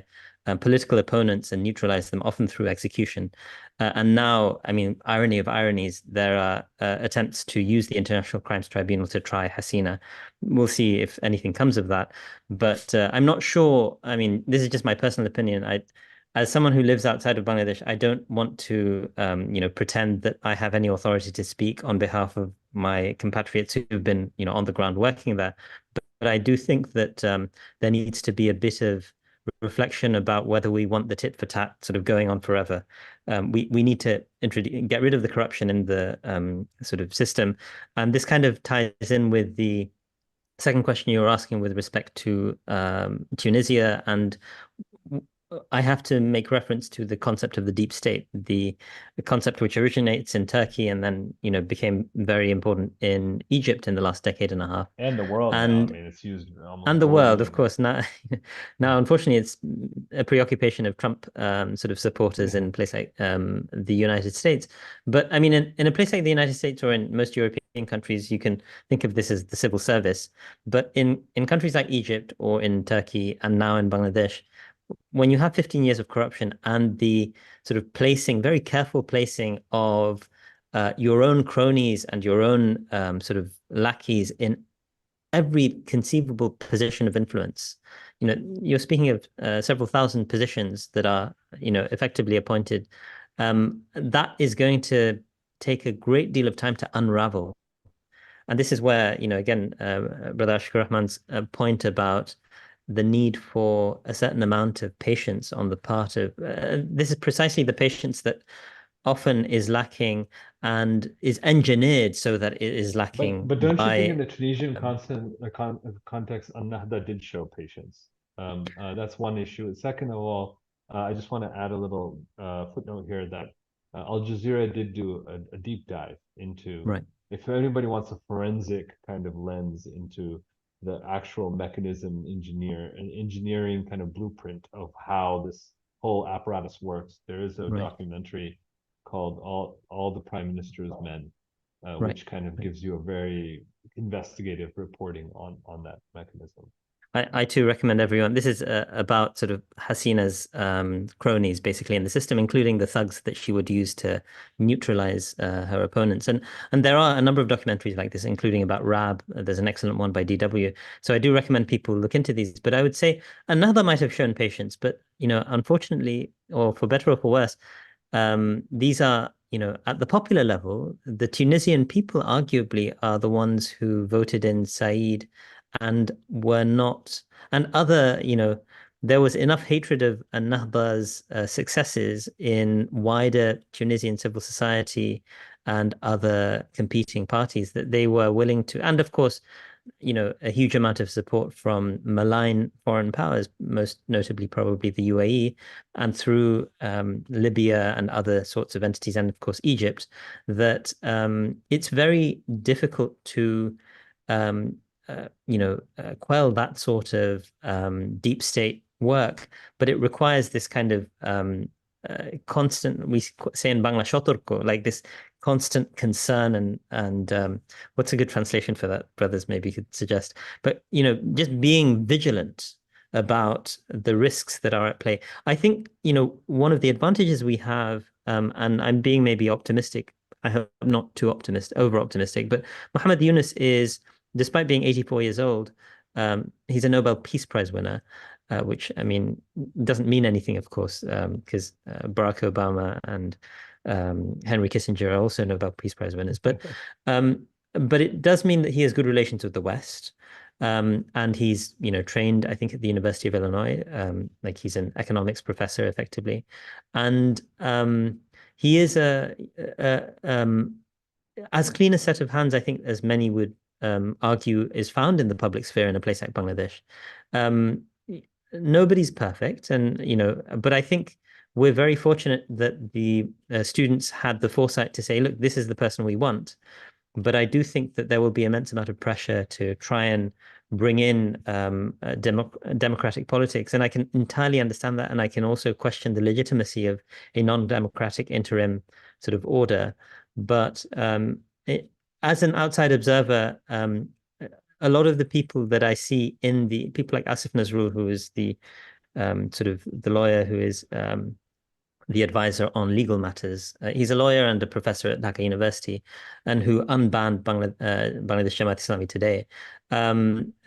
political opponents and neutralize them, often through execution. And now, I mean, irony of ironies, there are attempts to use the International Crimes Tribunal to try Hasina. We'll see if anything comes of that. But I'm not sure. I mean, this is just my personal opinion. As someone who lives outside of Bangladesh, I don't want to, pretend that I have any authority to speak on behalf of my compatriots who've been, on the ground working there. But I do think that there needs to be a bit of reflection about whether we want the tit for tat sort of going on forever. We need to get rid of the corruption in the sort of system. And this kind of ties in with the second question you were asking with respect to Tunisia and I have to make reference to the concept of the deep state, the concept which originates in Turkey and then, became very important in Egypt in the last decade and a half. And the world now. I And mean, it's used almost and the world, globally of course. Now, unfortunately, it's a preoccupation of Trump sort of supporters in a place like the United States. But I mean, in a place like the United States or in most European countries, you can think of this as the civil service. But in countries like Egypt or in Turkey and now in Bangladesh, when you have 15 years of corruption and the sort of very careful placing of your own cronies and your own sort of lackeys in every conceivable position of influence. You're speaking of several thousand positions that are, effectively appointed. That is going to take a great deal of time to unravel. And this is where, again, Brother Ashequrrahman's point about the need for a certain amount of patience on the part of this is precisely the patience that often is lacking and is engineered so that it is lacking but don't you think in by the Tunisian context, Al-Nahda did show patience? That's one issue. Second of all, I just want to add a little footnote here that Al Jazeera did do a deep dive into, right. If anybody wants a forensic kind of lens into the actual mechanism engineering kind of blueprint of how this whole apparatus works, there is a Right. documentary called All the Prime Minister's Men, Right. which kind of gives you a very investigative reporting on that mechanism. I too recommend everyone. This is about sort of Hasina's cronies, basically, in the system, including the thugs that she would use to neutralize her opponents. And there are a number of documentaries like this, including about Rab. There's an excellent one by DW. So I do recommend people look into these. But I would say another might have shown patience, but unfortunately, or for better or for worse, these are, at the popular level, the Tunisian people arguably are the ones who voted in Said and were not, and other, there was enough hatred of Nahba's successes in wider Tunisian civil society and other competing parties that they were willing to, and of course, a huge amount of support from malign foreign powers, most notably probably the UAE, and through Libya and other sorts of entities, and of course Egypt, that it's very difficult to quell that sort of deep state work, but it requires this kind of constant, we say in Bangla, shotorko, like this constant concern and what's a good translation for that, brothers, maybe you could suggest, but just being vigilant about the risks that are at play. I think one of the advantages we have, and I'm being maybe optimistic, I hope not too over optimistic, but Muhammad Yunus is, despite being 84 years old, he's a Nobel Peace Prize winner, which, I mean, doesn't mean anything, of course, because Barack Obama and Henry Kissinger are also Nobel Peace Prize winners. But it does mean that he has good relations with the West. And he's, trained, I think, at the University of Illinois. Like he's an economics professor, effectively. And he is as clean a set of hands, I think, as many would argue is found in the public sphere in a place like Bangladesh. Nobody's perfect, and but I think we're very fortunate that the students had the foresight to say, look, this is the person we want. But I do think that there will be immense amount of pressure to try and bring in democratic politics, and I can entirely understand that, and I can also question the legitimacy of a non-democratic interim sort of order. But as an outside observer, a lot of the people that I see in the people like Asif Nazrul, who is the sort of the lawyer who is the advisor on legal matters. He's a lawyer and a professor at Dhaka University, and who unbanned Bangladesh Jamaat Islami today.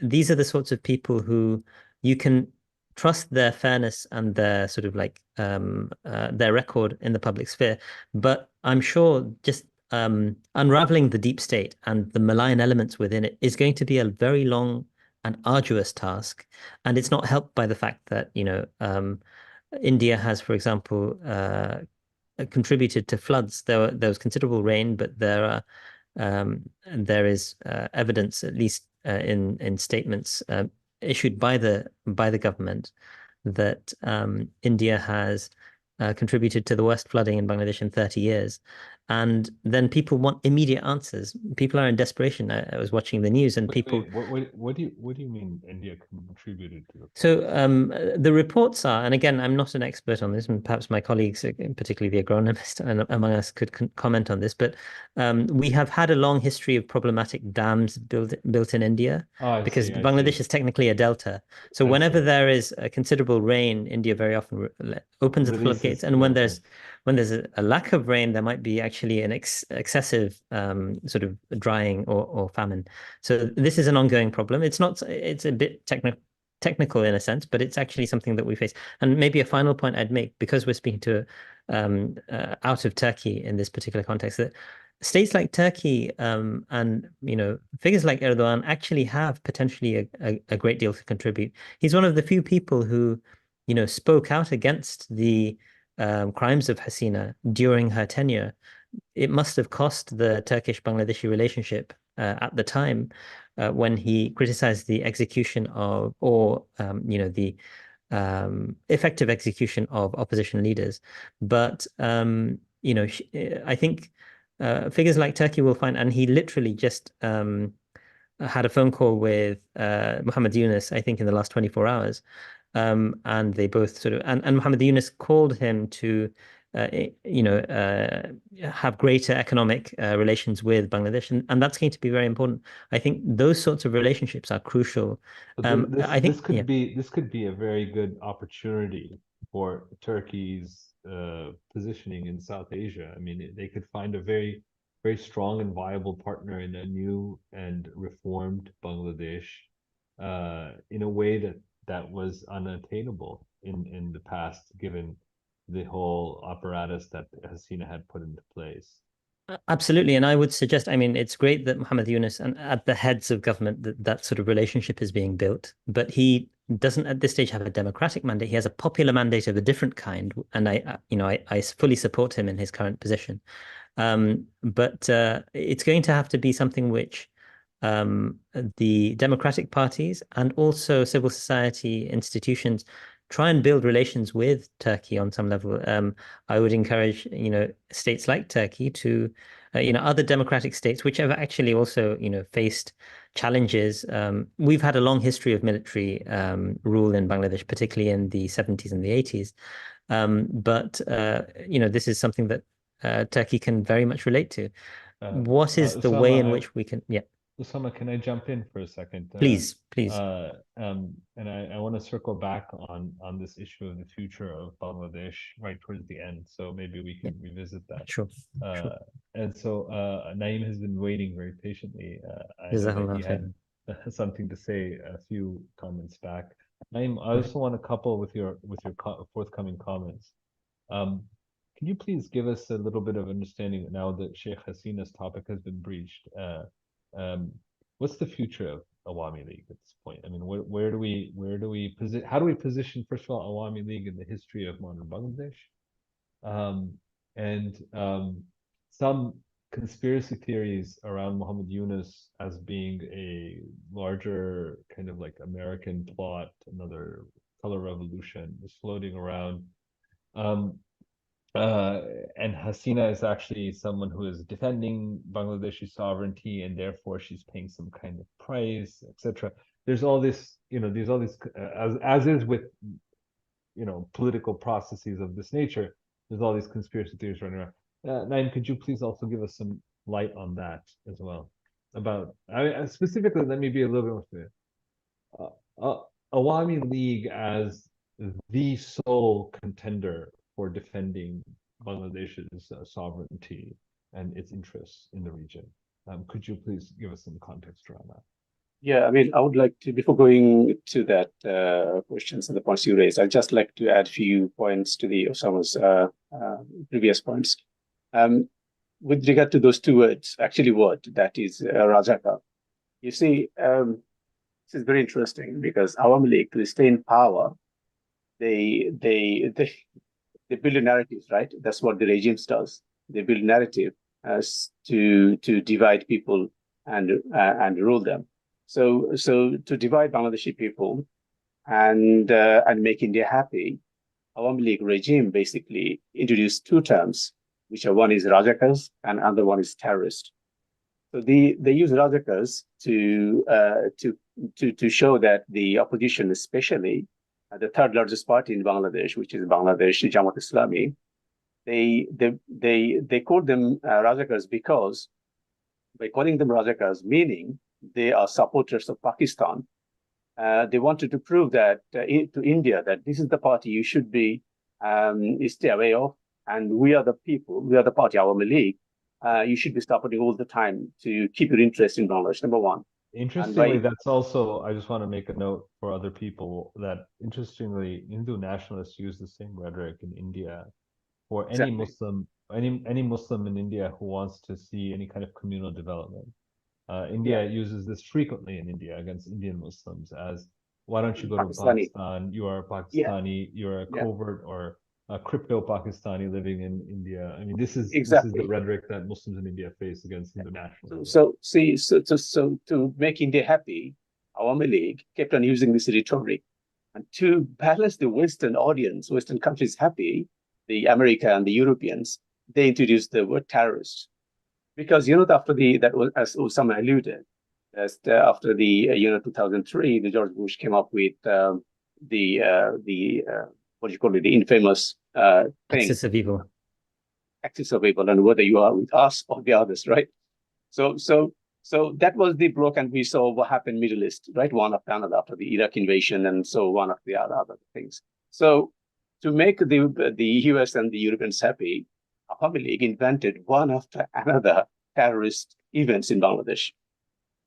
These are the sorts of people who you can trust their fairness and their sort of like their record in the public sphere. But I'm sure just unraveling the deep state and the malign elements within it is going to be a very long and arduous task. And it's not helped by the fact that, India has, for example, contributed to floods. There was considerable rain, but there is evidence, at least in statements issued by the government, that India has contributed to the worst flooding in Bangladesh in 30 years. And then people want immediate answers. People are in desperation. I was watching the news, and people. What do you mean India contributed to the? So the reports are, and again, I'm not an expert on this, and perhaps my colleagues, particularly the agronomist among us, could comment on this. But we have had a long history of problematic dams built in India, because Bangladesh is technically a delta. So whenever there is a considerable rain, India very often opens the floodgates, and when there's a lack of rain, there might be actually an excessive sort of drying or famine. So this is an ongoing problem. It's a bit technical in a sense, but it's actually something that we face. And maybe a final point I'd make, because we're speaking to out of Turkey in this particular context, that states like Turkey and figures like Erdogan actually have potentially a great deal to contribute. He's one of the few people who spoke out against the crimes of Hasina during her tenure. It must have cost the Turkish-Bangladeshi relationship at the time when he criticized the execution of, or the effective execution of opposition leaders. But I think figures like Turkey will find, and he literally just had a phone call with Muhammad Yunus, I think, in the last 24 hours. And they both sort of, and Muhammad Yunus called him to have greater economic relations with Bangladesh, and that's going to be very important. I think those sorts of relationships are crucial. I think this could be a very good opportunity for Turkey's positioning in South Asia. I mean, they could find a very, very strong and viable partner in a new and reformed Bangladesh in a way that was unattainable in the past, given the whole apparatus that Hasina had put into place. Absolutely. And I would suggest, I mean, it's great that Muhammad Yunus and at the heads of government that sort of relationship is being built, but he doesn't at this stage have a democratic mandate. He has a popular mandate of a different kind. And I fully support him in his current position. But it's going to have to be something which the democratic parties and also civil society institutions try and build relations with Turkey on some level. I would encourage, states like Turkey to, other democratic states, which have actually also, faced challenges. We've had a long history of military rule in Bangladesh, particularly in the 70s and the 80s. But this is something that Turkey can very much relate to. What is the way in which we can, Usaama, can I jump in for a second? Please. And I want to circle back on this issue of the future of Bangladesh right towards the end. So maybe we can revisit that. Sure. And so Naeem has been waiting very patiently. I know that he had something to say a few comments back. Naeem, I also want to couple with your forthcoming comments. Can you please give us a little bit of understanding now that Sheikh Hasina's topic has been breached? What's the future of Awami League at this point? I mean, where do we position? How do we position, first of all, Awami League in the history of modern Bangladesh? Some conspiracy theories around Muhammad Yunus as being a larger kind of like American plot, another color revolution is floating around. And Hasina is actually someone who is defending Bangladeshi sovereignty, and therefore she's paying some kind of price, etc. There's all this, as is with, political processes of this nature. There's all these conspiracy theories running around. Naeem, could you please also give us some light on that as well? About, specifically, let me be a little bit more clear. Awami League as the sole contender for defending Bangladesh's sovereignty and its interests in the region. Could you please give us some context around that? Yeah, I mean, I would like to, before going to that questions and the points you raised, I'd just like to add a few points to the Usaama's previous points. With regard to those two words, actually what, that is Rajaka. You see, this is very interesting because Awami League, to stay in power, they build a narrative, right? That's what the regime does. They build narrative as to divide people and rule them. So to divide Bangladeshi people, and make India happy, Awami League regime basically introduced two terms, which are one is Rajakas and another one is terrorist. So they use Rajakas to show that the opposition, especially the third largest party in Bangladesh, which is Bangladesh Jamaat Islami, they call them Rajakas because by calling them Rajakas, meaning they are supporters of Pakistan. They wanted to prove that to India that this is the party you should be stay away of, and we are the people, we are the party, Awami League. You should be supporting all the time to keep your interest in Bangladesh. Number one. Interestingly, that's also, I just want to make a note for other people that interestingly, Hindu nationalists use the same rhetoric in India for any Muslim, any Muslim in India who wants to see any kind of communal development. India uses this frequently in India against Indian Muslims as, why don't you go to Pakistan? You are Pakistani, you're a covert or a crypto Pakistani living in India. I mean, this is the rhetoric that Muslims in India face against Hindu nationalism. So to make India happy, Awami League kept on using this rhetoric. And to balance the Western audience, Western countries happy, the America and the Europeans, they introduced the word terrorist. Because, after that was, as Usaama alluded, after the 2003, the George Bush came up with what do you call it, the infamous thing. Axis of evil. Axis of evil, and whether you are with us or the others, right? So that was the block, and we saw what happened in Middle East, right? One after another, after the Iraq invasion, and so one after the other things. So to make the US and the Europeans happy, Awami League invented one after another terrorist events in Bangladesh. To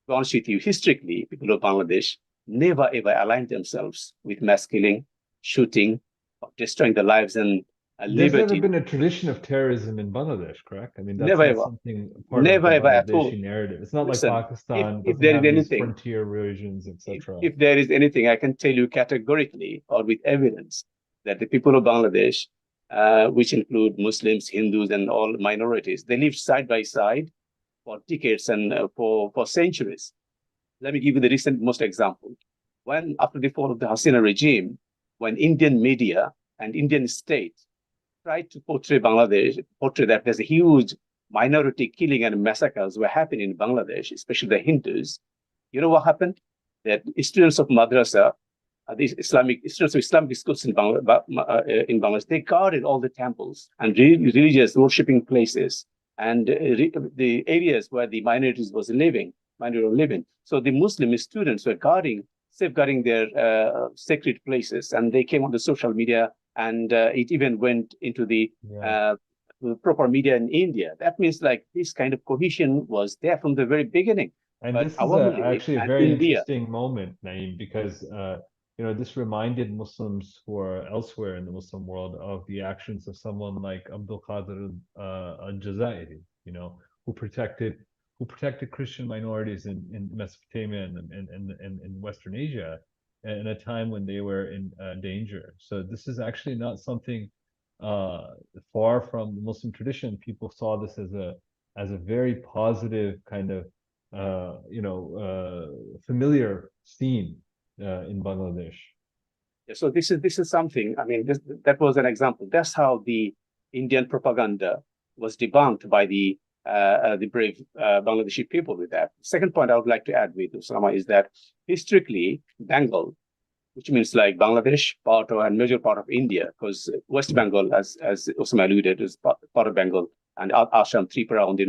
be honest with you, historically, people of Bangladesh never ever aligned themselves with mass killing, shooting, or destroying the lives and There's liberty. never been a tradition of terrorism in Bangladesh, correct? I mean, that's never not ever. Something part never of the ever at all. Bangladeshi narrative. It's not like Pakistan if doesn't there have is these anything, frontier regions, etc. If there is anything, I can tell you categorically or with evidence that the people of Bangladesh, which include Muslims, Hindus, and all minorities, they lived side by side for decades and for centuries. Let me give you the recent most example. When, after the fall of the Hasina regime, when Indian media and Indian state tried to portray that there's a huge minority killing and massacres were happening in Bangladesh, especially the Hindus, you know what happened? That students of madrasa, these students of Islamic schools in Bangladesh, they guarded all the temples and religious worshipping places and the areas where the minorities were living. So the Muslim students were safeguarding their sacred places, and they came on the social media, and it even went into the proper media in India. That means like this kind of cohesion was there from the very beginning. And this is actually a very interesting moment, Naeem, because this reminded Muslims who are elsewhere in the Muslim world of the actions of someone like Abdul Qadir al-Jazairi, who protected Christian minorities in Mesopotamia and in Western Asia in a time when they were in danger. So this is actually not something far from the Muslim tradition. People saw this as a very positive kind of familiar scene in Bangladesh. Yeah, so this is something. I mean, that was an example. That's how the Indian propaganda was debunked by the brave Bangladeshi people with that. Second point I would like to add with Usaama is that historically, Bengal, which means like Bangladesh, and major part of India, because West Bengal, as Usaama alluded, is part of Bengal, and Assam, Tripura on the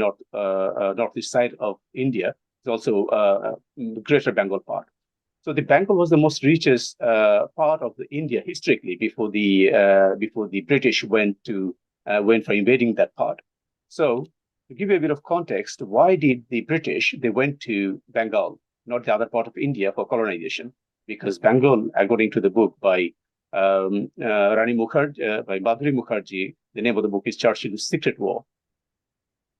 northeast side of India is also Greater Bengal part. So the Bengal was the most richest part of the India historically before the British went for invading that part. So to give you a bit of context, why did the British, they went to Bengal, not the other part of India, for colonization? Because Bengal, according to the book by Rani Mukherjee, by Madhuri Mukherjee, the name of the book is Churchill's Secret War.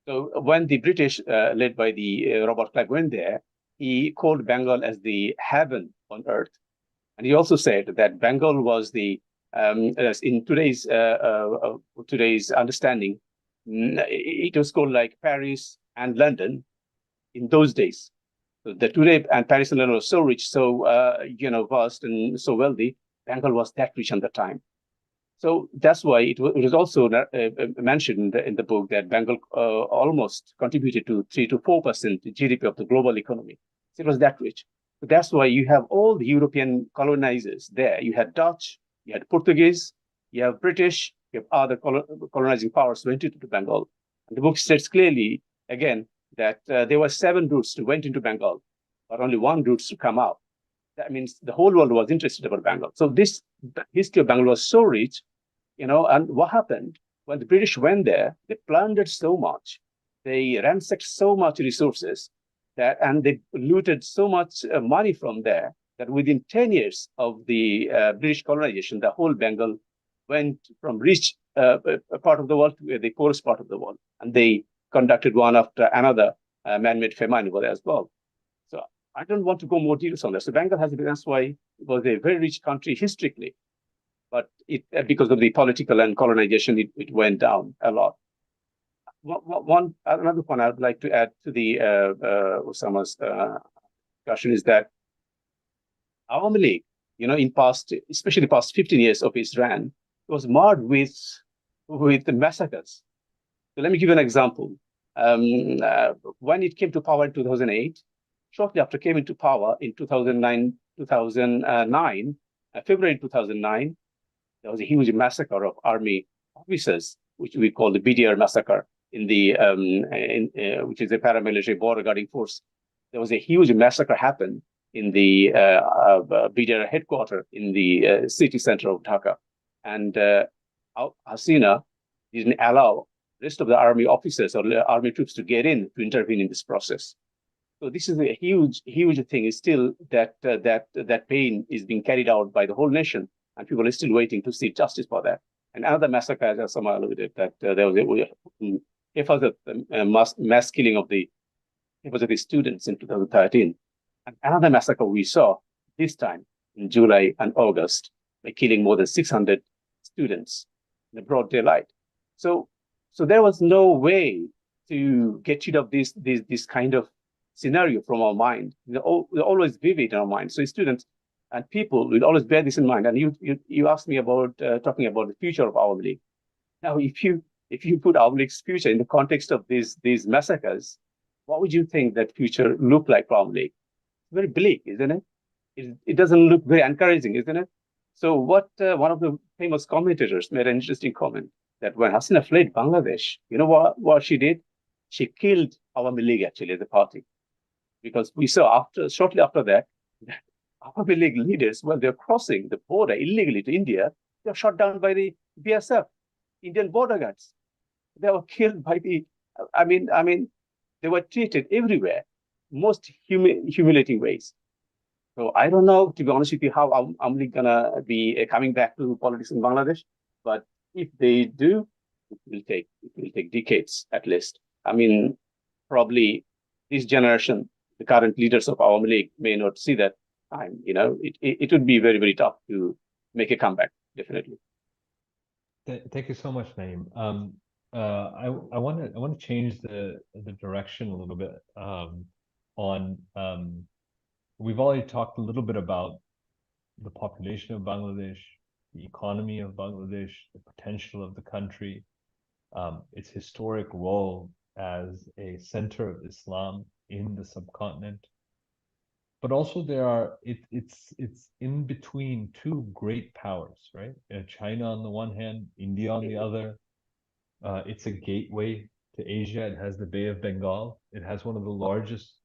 So when the British, led by the Robert Clive, went there, he called Bengal as the heaven on earth. And he also said that Bengal was in today's understanding, it was called like Paris and London in those days. The today and Paris was so rich, so vast and so wealthy. Bengal was that rich at the time. So that's why it was also mentioned in the book that Bengal almost contributed to 3 to 4% GDP of the global economy. So it was that rich. So that's why you have all the European colonizers there. You had Dutch, you had Portuguese, you have British, you have other colonizing powers went into Bengal. And the book states clearly, again, that there were 7 routes to went into Bengal, but only 1 route to come out. That means the whole world was interested about Bengal. So this history of Bengal was so rich, and what happened when the British went there, they plundered so much, they ransacked so much resources and they looted so much money from there that within 10 years of the British colonization, the whole Bengal went from rich part of the world to the poorest part of the world. And they conducted one after another man-made famine over there as well. So I don't want to go more details on that. So Bengal has been, that's why it was a very rich country historically, but because of the political and colonization, it went down a lot. Another point I would like to add to the Usama's discussion is that Awami League, in past, especially past 15 years of its reign, was marred with the massacres. So let me give you an example. When it came to power in 2008, shortly after came into power in 2009, February 2009, there was a huge massacre of army officers, which we call the BDR massacre, in the which is a paramilitary border guarding force. There was a huge massacre happened in the BDR headquarters in the city center of Dhaka, and Hasina didn't allow the rest of the army officers or army troops to get in to intervene in this process. So this is a huge thing. Is still that pain is being carried out by the whole nation, and people are still waiting to see justice for that. And another massacre, as someone alluded, that there was a mass killing of the students in 2013. And another massacre we saw this time in July and August by killing more than 600 students in the broad daylight. So there was no way to get rid of this kind of scenario from our mind. They're always vivid in our mind. So students and people will always bear this in mind. And you asked me about talking about the future of Awami League. Now, if you put Awami League's future in the context of these massacres, what would you think that future look like for Awami League? Very bleak, isn't it? It doesn't look very encouraging, isn't it? So what one of the famous commentators made an interesting comment that when Hasina fled Bangladesh, you know what she did? She killed Awami League actually as a party, because we saw shortly after that Awami League leaders, when they're crossing the border illegally to India, they were shot down by the BSF, Indian border guards. They were killed by the, I mean, they were treated everywhere, most humiliating ways. So I don't know, to be honest with you, how Awami League gonna be coming back to politics in Bangladesh. But if they do, it will take decades at least. I mean, probably this generation, the current leaders of Awami League may not see that time. It would be very, very tough to make a comeback, definitely. Thank you so much, Naeem. I want to change the direction a little bit on we've already talked a little bit about the population of Bangladesh, the economy of Bangladesh, the potential of the country, its historic role as a center of Islam in the subcontinent. But also it's in between 2 great powers, right? China on the one hand, India on the other. It's a gateway to Asia. It has the Bay of Bengal. It has one of the largest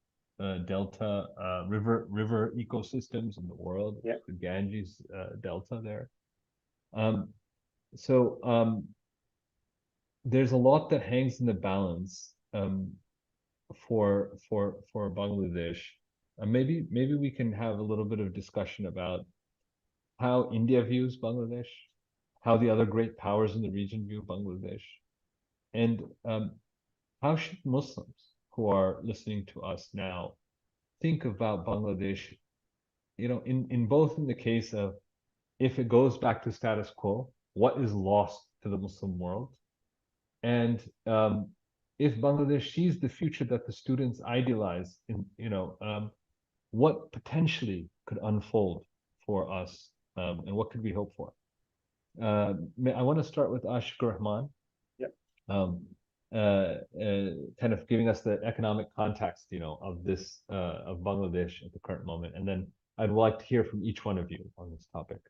delta river ecosystems in the world. Yeah. The Ganges delta there. There's a lot that hangs in the balance for Bangladesh. Maybe we can have a little bit of discussion about how India views Bangladesh, how the other great powers in the region view Bangladesh, and how should Muslims who are listening to us now think about Bangladesh, in both in the case of if it goes back to status quo, what is lost to the Muslim world? And if Bangladesh sees the future that the students idealize, what potentially could unfold for us, and what could we hope for? I want to start with Ashequrrahman. Yep. Kind of giving us the economic context, of this of Bangladesh at the current moment, and then I'd like to hear from each one of you on this topic.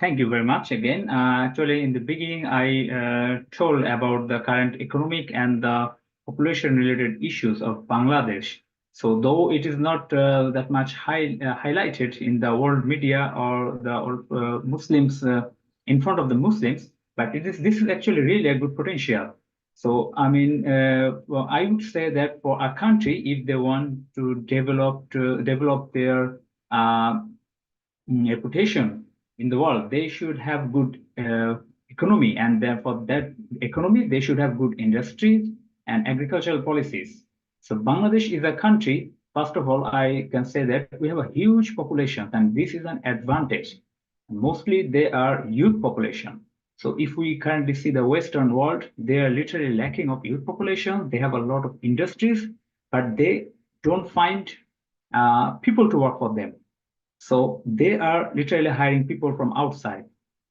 Thank you very much again. Actually, in the beginning, I told about the current economic and the population-related issues of Bangladesh. So, though it is not that much highlighted in the world media or the Muslims in front of the Muslims, but this is actually really a good potential. So, I mean, well, I would say that for a country, if they want to develop their reputation in the world, they should have good economy, and therefore that economy, they should have good industries and agricultural policies. So Bangladesh is a country, first of all, I can say that we have a huge population, and this is an advantage. Mostly they are youth population. So if we currently see the Western world, they are literally lacking of youth population. They have a lot of industries, but they don't find people to work for them. So they are literally hiring people from outside.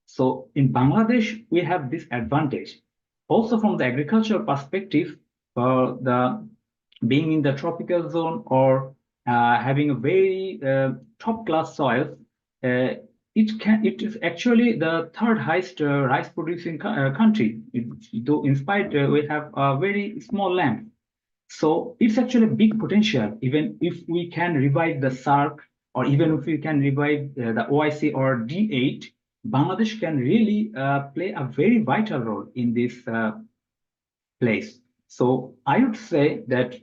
So in Bangladesh, we have this advantage. Also from the agricultural perspective, the being in the tropical zone or having a very top class soil, it is actually the third highest rice producing country. Though in spite we have a very small land. So it's actually a big potential, even if we can revive the SARC, or even if we can revive the OIC or D8, Bangladesh can really play a very vital role in this place. So I would say that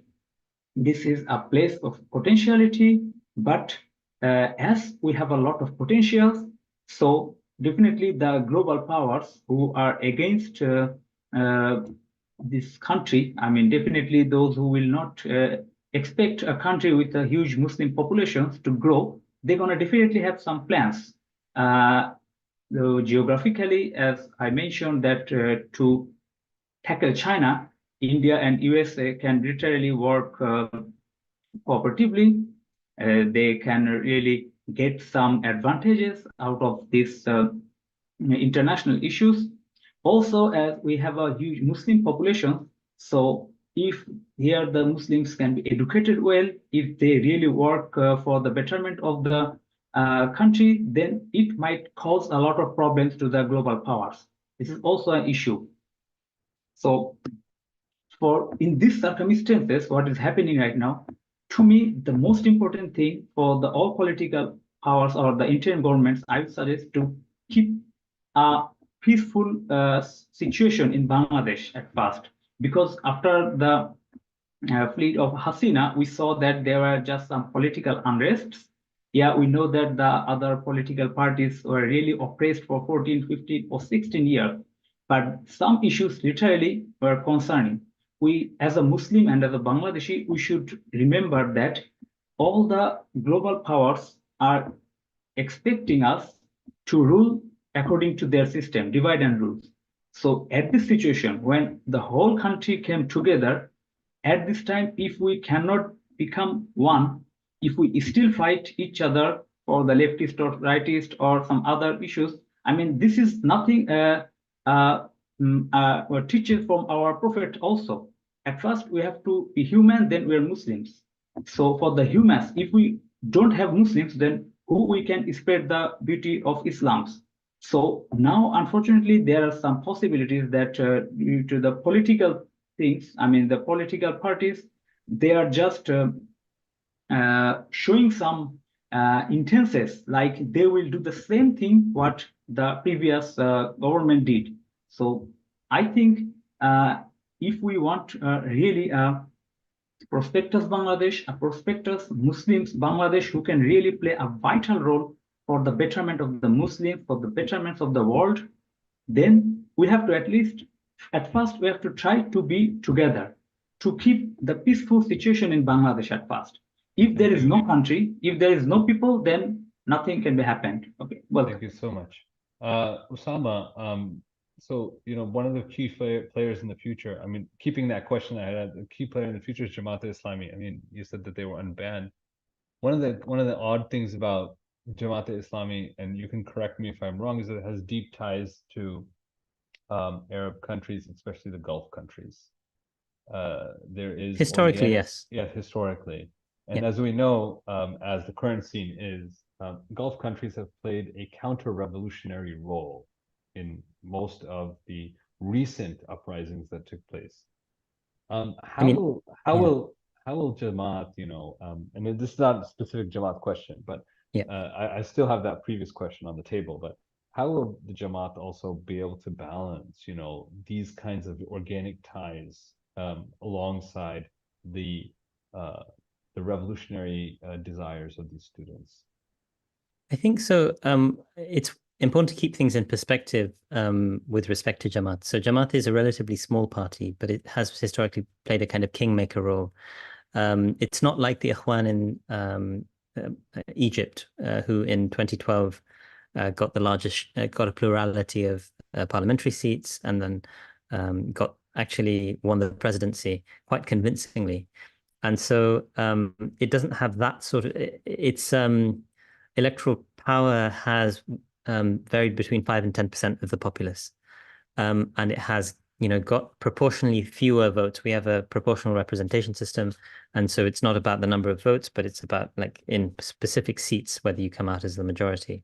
this is a place of potentiality, but as we have a lot of potentials, so definitely the global powers who are against this country, I mean, definitely those who will not expect a country with a huge Muslim population to grow, they're going to definitely have some plans. Geographically, as I mentioned, that to tackle China, India and USA can literally work cooperatively. They can really get some advantages out of these international issues. Also, as we have a huge Muslim population, so if here the Muslims can be educated well, if they really work for the betterment of the country, then it might cause a lot of problems to the global powers. This is also an issue. So in these circumstances, what is happening right now, to me, the most important thing for the all political powers or the interim governments, I would suggest to keep a peaceful situation in Bangladesh at first, because after the fleet of Hasina, we saw that there were just some political unrests. Yeah, we know that the other political parties were really oppressed for 14, 15, or 16 years, but some issues literally were concerning. We, as a Muslim and as a Bangladeshi, we should remember that all the global powers are expecting us to rule according to their system, divide and rule. So at this situation, when the whole country came together, at this time, if we cannot become one, if we still fight each other for the leftist or rightist or some other issues, I mean, this is nothing teaches from our prophet also. At first, we have to be human, then we're Muslims. So for the humans, if we don't have Muslims, then who we can spread the beauty of Islam? So now, unfortunately, there are some possibilities that due to the political things, I mean, the political parties, they are just showing some intentions, like they will do the same thing what the previous government did. So I think if we want really prosperous Bangladesh, a prosperous Muslims Bangladesh who can really play a vital role for the betterment of the Muslims, for the betterment of the world, then we have to at first, we have to try to be together to keep the peaceful situation in Bangladesh at first. If there is no country, if there is no people, then nothing can be happened. Okay, well. Thank you so much. Usaama, So, one of the key players in the future, I mean, keeping that question I had, the key player in the future is Jamaat-e-Islami. I mean, you said that they were unbanned. One of the odd things about Jamaat-e-Islami, and you can correct me if I'm wrong, is that it has deep ties to Arab countries, especially the Gulf countries. There is Historically, yes. Yeah, historically. And Yeah. as we know, as the current scene is, Gulf countries have played a counter-revolutionary role in most of the recent uprisings that took place. How mean, will Jamaat, and this is not a specific Jamaat question, but Yeah. I still have that previous question on the table, but how will the Jamaat also be able to balance, these kinds of organic ties alongside the revolutionary desires of these students? I think so. It's important to keep things in perspective with respect to Jamaat. So Jamaat is a relatively small party, but it has historically played a kind of kingmaker role. It's not like the Ikhwan in Egypt, who in 2012 got the largest, got a plurality of parliamentary seats, and then actually won the presidency quite convincingly. And so it doesn't have that sort of, its electoral power has varied between 5 and 10% of the populace. And it has, got proportionally fewer votes. We have a proportional representation system. And so it's not about the number of votes, but it's about like in specific seats, whether you come out as the majority.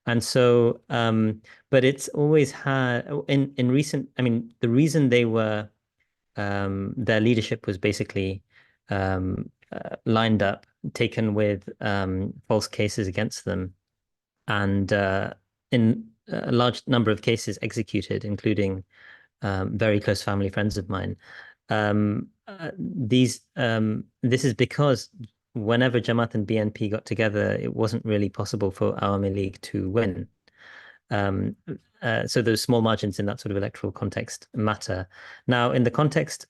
And so, but it's always had in recent, I mean, the reason they were, their leadership was basically lined up, taken with false cases against them, and in a large number of cases executed, including very close family friends of mine. This is because whenever Jamaat and BNP got together, it wasn't really possible for Awami League to win. So those small margins in that sort of electoral context matter. Now, in the context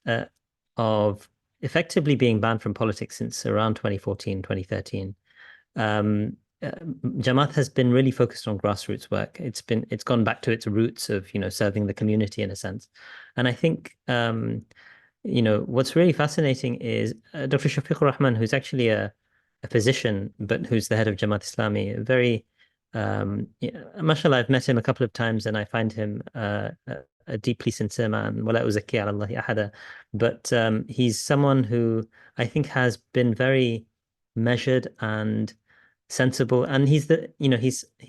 of effectively being banned from politics since around 2014, 2013, Jamaat has been really focused on grassroots work. It's gone back to its roots of, serving the community in a sense. And I think, what's really fascinating is Dr. Ashequrrahman, who's actually a physician, but who's the head of Jamaat Islami, very, mashallah, I've met him a couple of times and I find him a deeply sincere man. But he's someone who I think has been very measured and sensible, and he's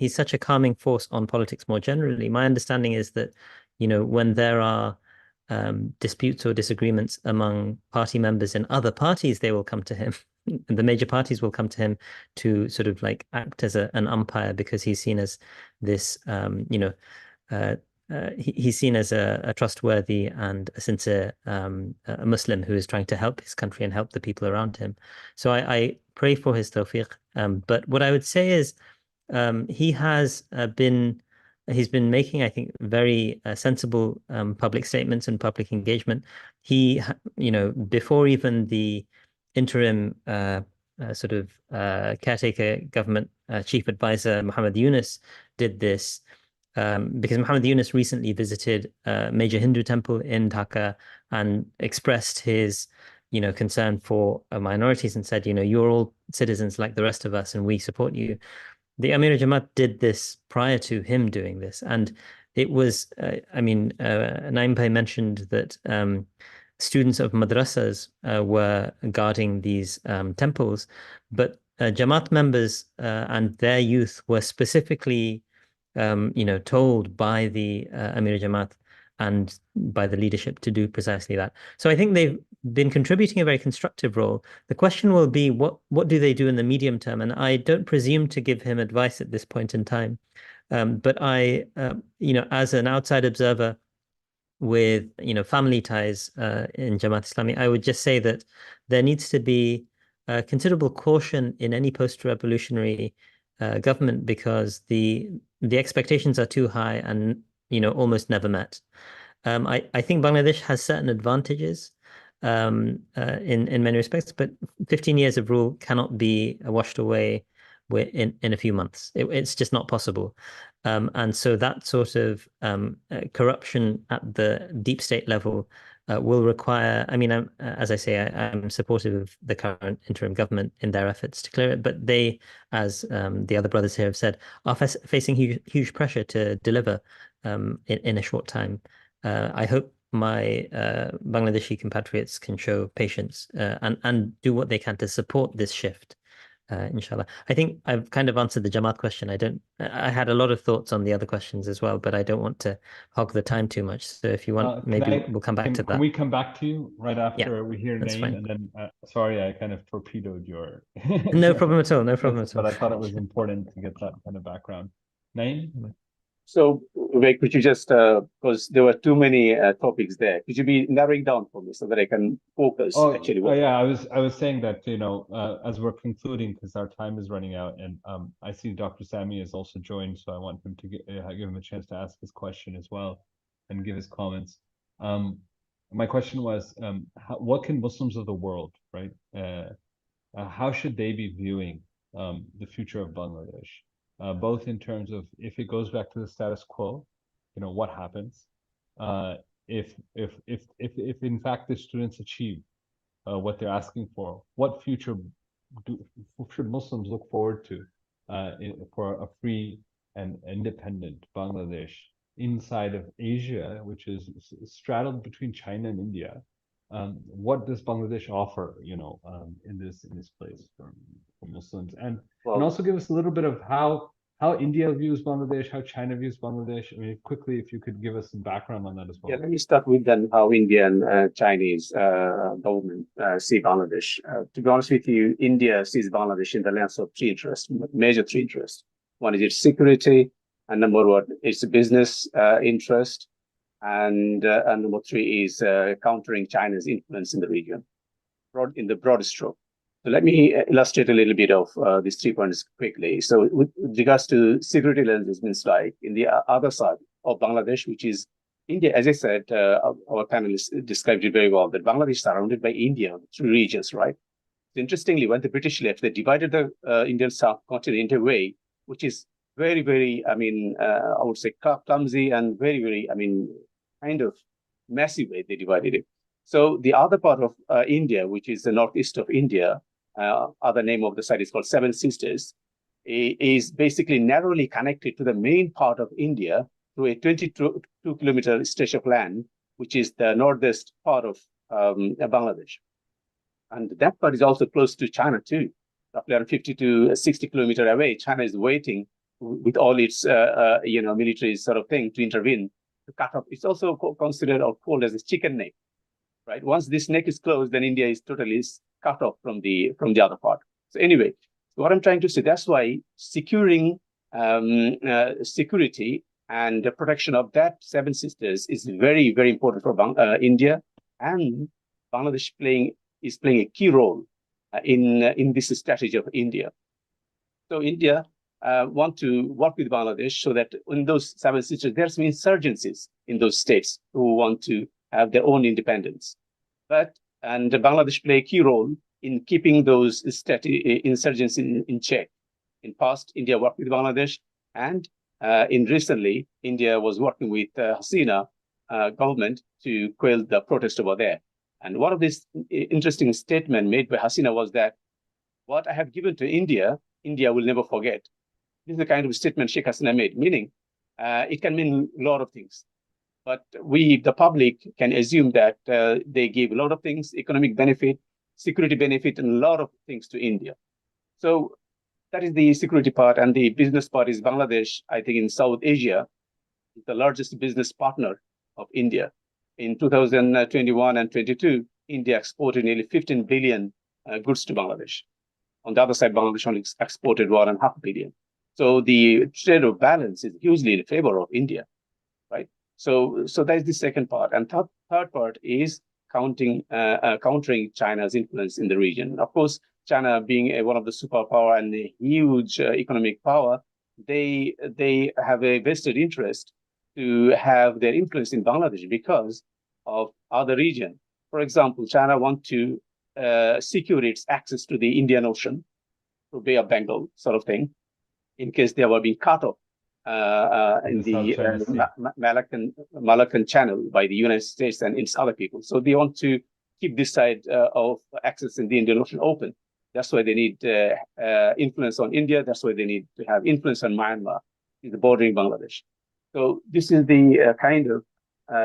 such a calming force on politics more generally. My understanding is that, when there are disputes or disagreements among party members in other parties, they will come to him. The major parties will come to him to sort of like act as an umpire, because he's seen as this, he's seen as a trustworthy and a sincere a Muslim who is trying to help his country and help the people around him. So I pray for his tawfiq. But what I would say is he's been making, I think, very sensible public statements and public engagement. He, before even the interim caretaker government chief advisor, Muhammad Yunus, did this, because Muhammad Yunus recently visited a major Hindu temple in Dhaka and expressed his, concern for minorities and said, you're all citizens like the rest of us and we support you. The Amir Jamaat did this prior to him doing this. And it was, Naeem Bhai mentioned that students of madrasas were guarding these temples, but Jamaat members and their youth were specifically told by the Amir Jamaat and by the leadership to do precisely that. So I think they've been contributing a very constructive role. The question will be, what do they do in the medium term? And I don't presume to give him advice at this point in time. But I, as an outside observer with, family ties in Jamaat Islami, I would just say that there needs to be considerable caution in any post-revolutionary government, because the expectations are too high and, almost never met. I think Bangladesh has certain advantages in many respects, but 15 years of rule cannot be washed away in a few months. It's just not possible. And so that sort of corruption at the deep state level will require, I mean, as I say, I'm supportive of the current interim government in their efforts to clear it, but they, as the other brothers here have said, are facing huge pressure to deliver in a short time. I hope my Bangladeshi compatriots can show patience and do what they can to support this shift. Inshallah. I think I've kind of answered the Jamaat question. I had a lot of thoughts on the other questions as well, but I don't want to hog the time too much. So if you want, maybe we'll come back to that. Can we come back to you right after we hear that's Naeem? fine. And then, sorry, I kind of torpedoed your... No problem at all. No problem at all. But I thought it was important to get that kind of background. Naeem? So, Vivek, could you just, because there were too many topics there, could you be narrowing down for me so that I can focus actually? Yeah, I was saying that, you know, as we're concluding, because our time is running out, and I see Dr. Sami has also joined, so I want him to give him a chance to ask his question as well and give his comments. My question was, what can Muslims of the world, right, how should they be viewing the future of Bangladesh? Both in terms of if it goes back to the status quo, you know, what happens? If in fact the students achieve what they're asking for, what future should Muslims look forward to for a free and independent Bangladesh inside of Asia, which is straddled between China and India? What does Bangladesh offer, you know, in this place for Muslims, and also give us a little bit of how India views Bangladesh, how China views Bangladesh. I mean, quickly, if you could give us some background on that as well. Yeah, let me start with then how India and Chinese government see Bangladesh. To be honest with you, India sees Bangladesh in the lens of major three interests. One is its security, and number one, its business interest. And number three is countering China's influence in the region, in the broad stroke. So let me illustrate a little bit of these 3 points quickly. So with regards to security lenses, means like in the other side of Bangladesh, which is India, as I said, our panelists described it very well, that Bangladesh is surrounded by India, 3 regions, right? So interestingly, when the British left, they divided the Indian subcontinent into a way which is very, very, I mean, I would say clumsy and very, very, I mean, kind of massive way they divided it. So the other part of India, which is the northeast of India, other name of the site is called Seven Sisters, is basically narrowly connected to the main part of India through a 22-kilometer stretch of land, which is the northeast part of Bangladesh. And that part is also close to China too, roughly around 50 to 60 kilometers away. China is waiting with all its, military sort of thing to intervene to cut off. It's also considered or called as a chicken neck, right? Once this neck is closed, then India is totally cut off from the other part. So anyway, what I'm trying to say, that's why securing security and the protection of that Seven Sisters is very, very important for India, and Bangladesh is playing a key role in this strategy of India. So India want to work with Bangladesh so that in those Seven Sisters, there's some insurgencies in those states who want to have their own independence. And Bangladesh play a key role in keeping those insurgencies in check. In past, India worked with Bangladesh, and in recently, India was working with Hasina government to quell the protest over there. And one of these interesting statement made by Hasina was that what I have given to India, India will never forget. This is the kind of statement Sheikh Hasina made, meaning it can mean a lot of things. But we, the public, can assume that they gave a lot of things, economic benefit, security benefit, and a lot of things to India. So that is the security part. And the business part is Bangladesh, I think in South Asia, is the largest business partner of India. In 2021 and 22, India exported nearly 15 billion goods to Bangladesh. On the other side, Bangladesh only exported 1.5 billion. So the trade of balance is hugely in favor of India, right? So that is the second part. And third part is countering China's influence in the region. Of course, China being one of the superpower and a huge economic power, they have a vested interest to have their influence in Bangladesh because of other region. For example, China wants to secure its access to the Indian Ocean. through Bay of Bengal sort of thing, in case they were being cut off in the Malaccan Channel by the United States and its other people. So they want to keep this side of access in the Indian Ocean open. That's why they need influence on India. That's why they need to have influence on Myanmar, the bordering Bangladesh. So this is the kind of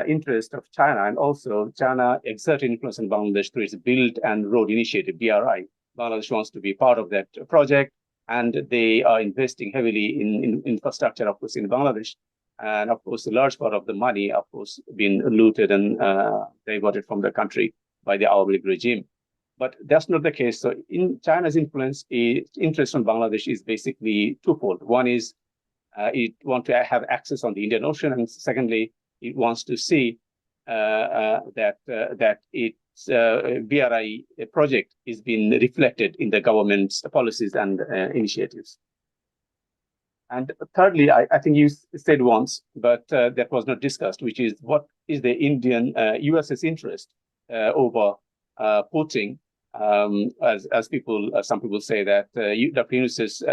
interest of China, and also China exerted influence on Bangladesh through its Build and Road Initiative, BRI. Bangladesh wants to be part of that project, and they are investing heavily in infrastructure, of course, in Bangladesh. And of course, a large part of the money, of course, been looted and diverted from the country by the Arab League regime. But that's not the case. So in China's interest on Bangladesh is basically twofold. One is it wants to have access on the Indian Ocean, and secondly, it wants to see that its BRI project is being reflected in the government's policies and initiatives. And thirdly, I think you said once, but that was not discussed, which is what is the Indian US's interest over putting, as some people say that Dr. Yunus's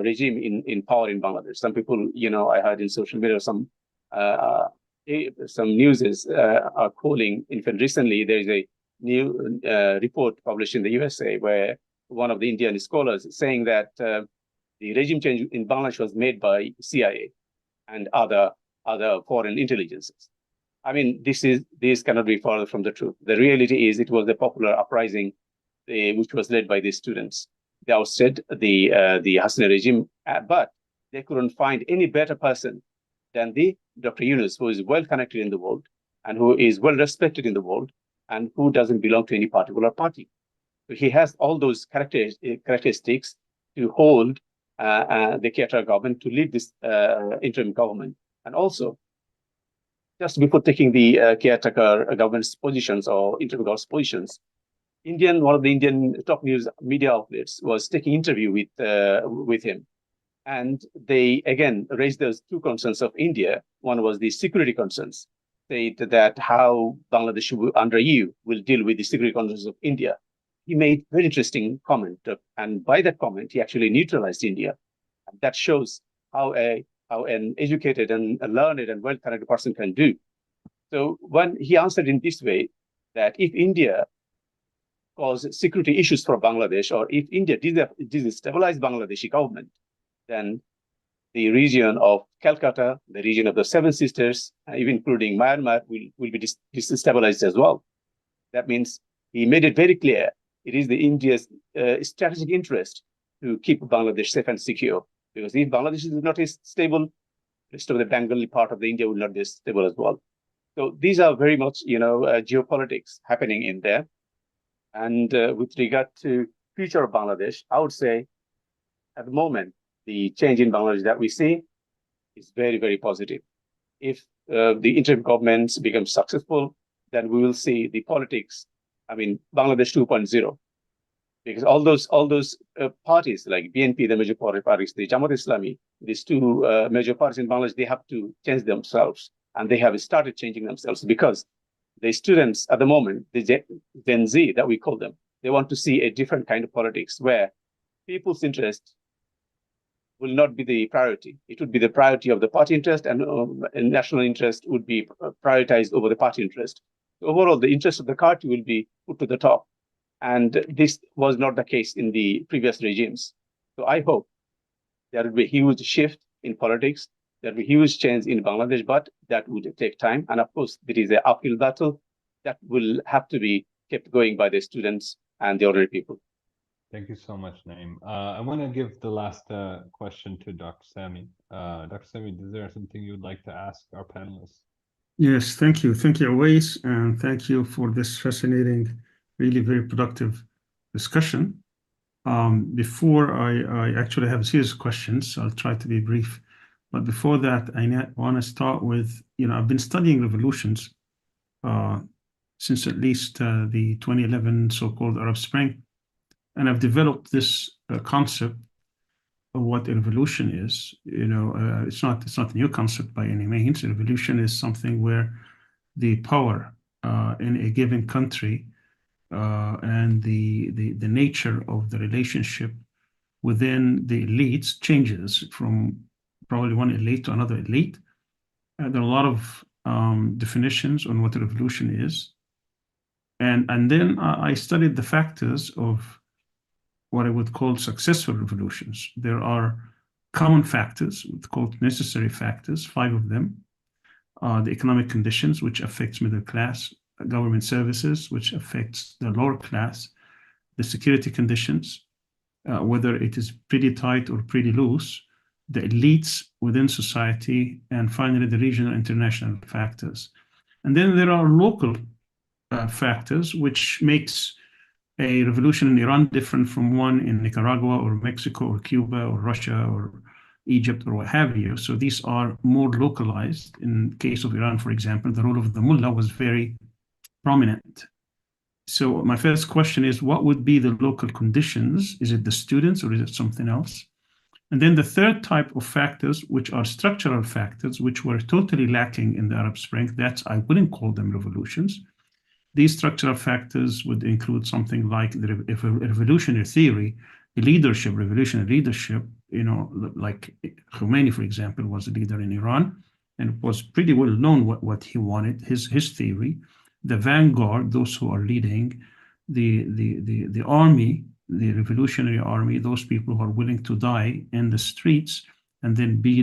regime in power in Bangladesh. Some people, I heard in social media some newses are calling. In fact, recently there is a new report published in the USA where one of the Indian scholars is saying that the regime change in Bangladesh was made by CIA and other foreign intelligences. I mean, this cannot be further from the truth. The reality is it was the popular uprising which was led by the students. They ousted the Hasina regime, but they couldn't find any better person than the Dr. Yunus, who is well connected in the world and who is well respected in the world and who doesn't belong to any particular party. So he has all those characteristics to hold the caretaker government, to lead this interim government. And also, just before taking the caretaker government's positions or interim government's positions, one of the Indian top news media outlets was taking interview with him. And they, again, raised those two concerns of India. One was the security concerns, said that how Bangladesh under EU will deal with the security concerns of India. He made very interesting comment, and by that comment, he actually neutralized India. And that shows how an educated and a learned and well-connected person can do. So when he answered in this way, that if India cause security issues for Bangladesh, or if India destabilize Bangladeshi government, then the region of Calcutta, the region of the Seven Sisters, even including Myanmar, will be destabilized as well. That means he made it very clear it is the India's strategic interest to keep Bangladesh safe and secure. Because if Bangladesh is not stable, the rest of the Bengali part of the India will not be stable as well. So these are very much, geopolitics happening in there. And with regard to future of Bangladesh, I would say at the moment, the change in Bangladesh that we see is very, very positive. If the interim governments become successful, then we will see the politics, Bangladesh 2.0. Because all those parties like BNP, the major parties, the Jamaat Islami, these two major parties in Bangladesh, they have to change themselves. And they have started changing themselves because the students at the moment, the Gen Z that we call them, they want to see a different kind of politics where people's interest will not be the priority. It would be the priority of the party interest, and national interest would be prioritized over the party interest. So overall, the interest of the country will be put to the top. And this was not the case in the previous regimes. So I hope there will be a huge shift in politics. There will be huge change in Bangladesh, but that would take time. And of course, there is an uphill battle that will have to be kept going by the students and the ordinary people. Thank you so much, Naeem. I want to give the last question to Dr. Sami. Dr. Sami, is there something you would like to ask our panelists? Yes, thank you. Thank you, Awais, and thank you for this fascinating, really very productive discussion. Before I actually have serious questions, I'll try to be brief. But before that, I want to start with, I've been studying revolutions since at least the 2011 so-called Arab Spring. And I've developed this concept of what a revolution is. It's not a new concept by any means. A revolution is something where the power in a given country and the nature of the relationship within the elites changes from probably one elite to another elite. There are a lot of definitions on what a revolution is. And then I studied the factors of what I would call successful revolutions. There are common factors, called necessary factors, 5 of them. The economic conditions, which affects middle class, government services, which affects the lower class, the security conditions, whether it is pretty tight or pretty loose, the elites within society, and finally the regional and international factors. And then there are local factors, which makes a revolution in Iran different from one in Nicaragua or Mexico or Cuba or Russia or Egypt or what have you. So these are more localized. In case of Iran, for example, the role of the mullah was very prominent. So my first question is, what would be the local conditions? Is it the students or is it something else? And then the third type of factors, which are structural factors, which were totally lacking in the Arab Spring, I wouldn't call them revolutions. These structural factors would include something like the revolutionary theory, revolutionary leadership, like Khomeini, for example, was a leader in Iran, and it was pretty well known what he wanted, his theory. The vanguard, those who are leading, the army, the revolutionary army, those people who are willing to die in the streets and then be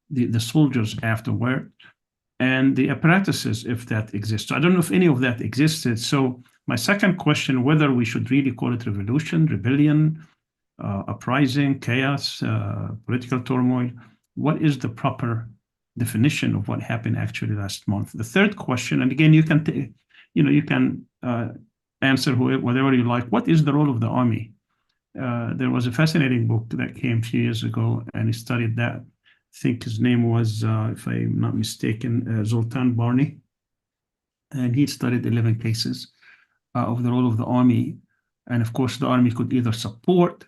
the soldiers afterward, and the apparatuses, if that exists. So I don't know if any of that existed. So my second question, whether we should really call it revolution, rebellion, uprising, chaos, political turmoil, what is the proper definition of what happened actually last month? The third question, and again, you can answer whatever you like. What is the role of the army? There was a fascinating book that came a few years ago, and he studied that. I think his name was, if I'm not mistaken, Zoltan Barney. And he studied 11 cases of the role of the army. And of course, the army could either support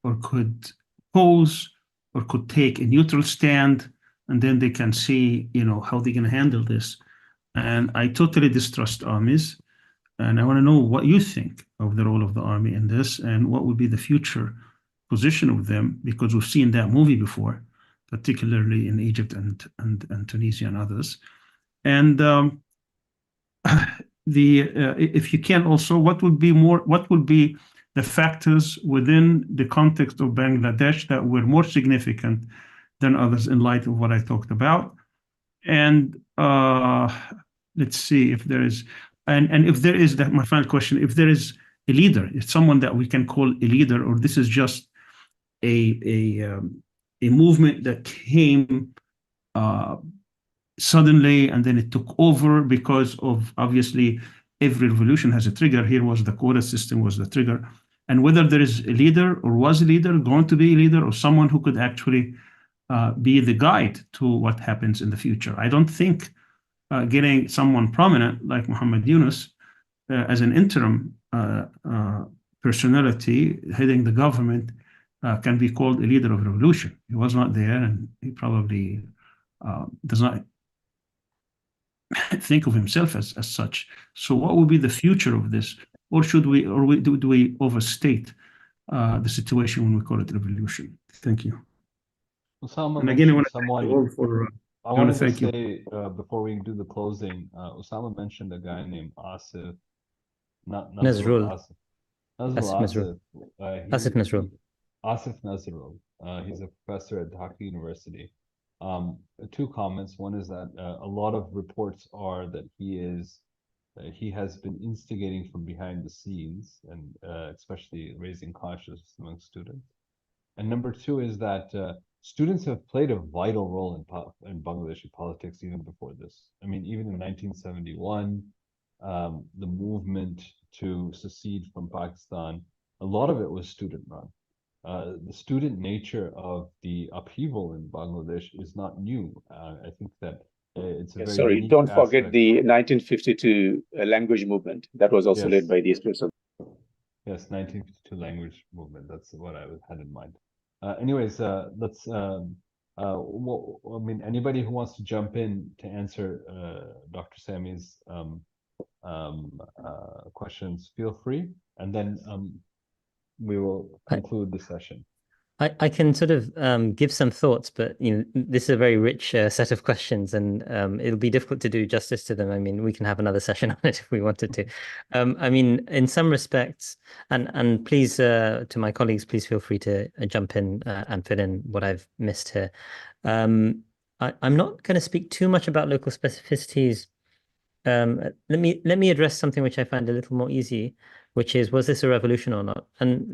or could oppose or could take a neutral stand. And then they can see, how they're going to handle this. And I totally distrust armies. And I want to know what you think of the role of the army in this and what would be the future position of them, because we've seen that movie before, particularly in Egypt and Tunisia and others. And if you can also, what would be the factors within the context of Bangladesh that were more significant than others in light of what I talked about? And let's see if there is, and if there is, that my final question, if there is a leader, if someone that we can call a leader, or this is just a movement that came suddenly and then it took over because of, obviously, every revolution has a trigger. Here was the quota system was the trigger. And whether there is a leader or was a leader, going to be a leader, or someone who could actually be the guide to what happens in the future. I don't think getting someone prominent like Muhammad Yunus as an interim personality heading the government can be called a leader of revolution. He was not there, and he probably does not think of himself as such. So what will be the future of this? Or do we overstate the situation when we call it revolution? Thank you. Usaama, and again, I want to say before we do the closing, Usaama mentioned a guy named Asif, Nazrul. Asif Nazrul. Asif Nazrul. He's a professor at Dhaka University. 2 comments. One is that a lot of reports are that he has been instigating from behind the scenes, and especially raising consciousness among students. And number 2 is that students have played a vital role in Bangladeshi politics even before this. I mean, even in 1971, the movement to secede from Pakistan, a lot of it was student-run. The student nature of the upheaval in Bangladesh is not new. I think that it's a very unique don't aspect. forget the 1952 language movement that was also led by these persons. Yes, 1952 language movement. That's what I had in mind. Anyways, let's. I mean, anybody who wants to jump in to answer Dr. Sami's questions, feel free, and then we will conclude the session. I can sort of give some thoughts, but this is a very rich set of questions, and it'll be difficult to do justice to them. I mean, we can have another session on it if we wanted to. I mean, in some respects, and please, to my colleagues, please feel free to jump in and fill in what I've missed here. I'm not going to speak too much about local specificities. Let me address something which I find a little more easy, which is, was this a revolution or not? And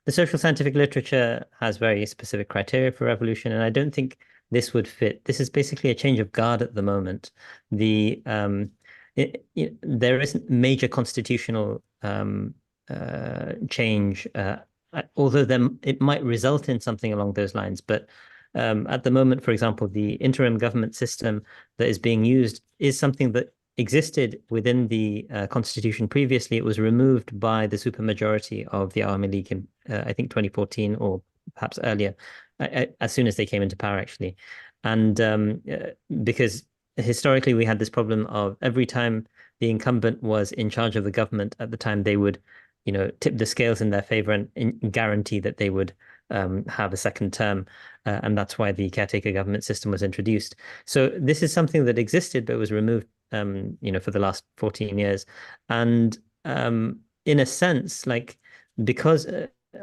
the social scientific literature has very specific criteria for revolution, and I don't think this would fit. This is basically a change of guard at the moment. There isn't major constitutional change, although it might result in something along those lines. But at the moment, for example, the interim government system that is being used is something that existed within the constitution previously. It was removed by the supermajority of the Awami League in, I think, 2014 or perhaps earlier, as soon as they came into power, actually. And because historically we had this problem of every time the incumbent was in charge of the government at the time, they would, tip the scales in their favor and guarantee that they would have a second term. And that's why the caretaker government system was introduced. So this is something that existed, but was removed for the last 14 years. And in a sense, like, because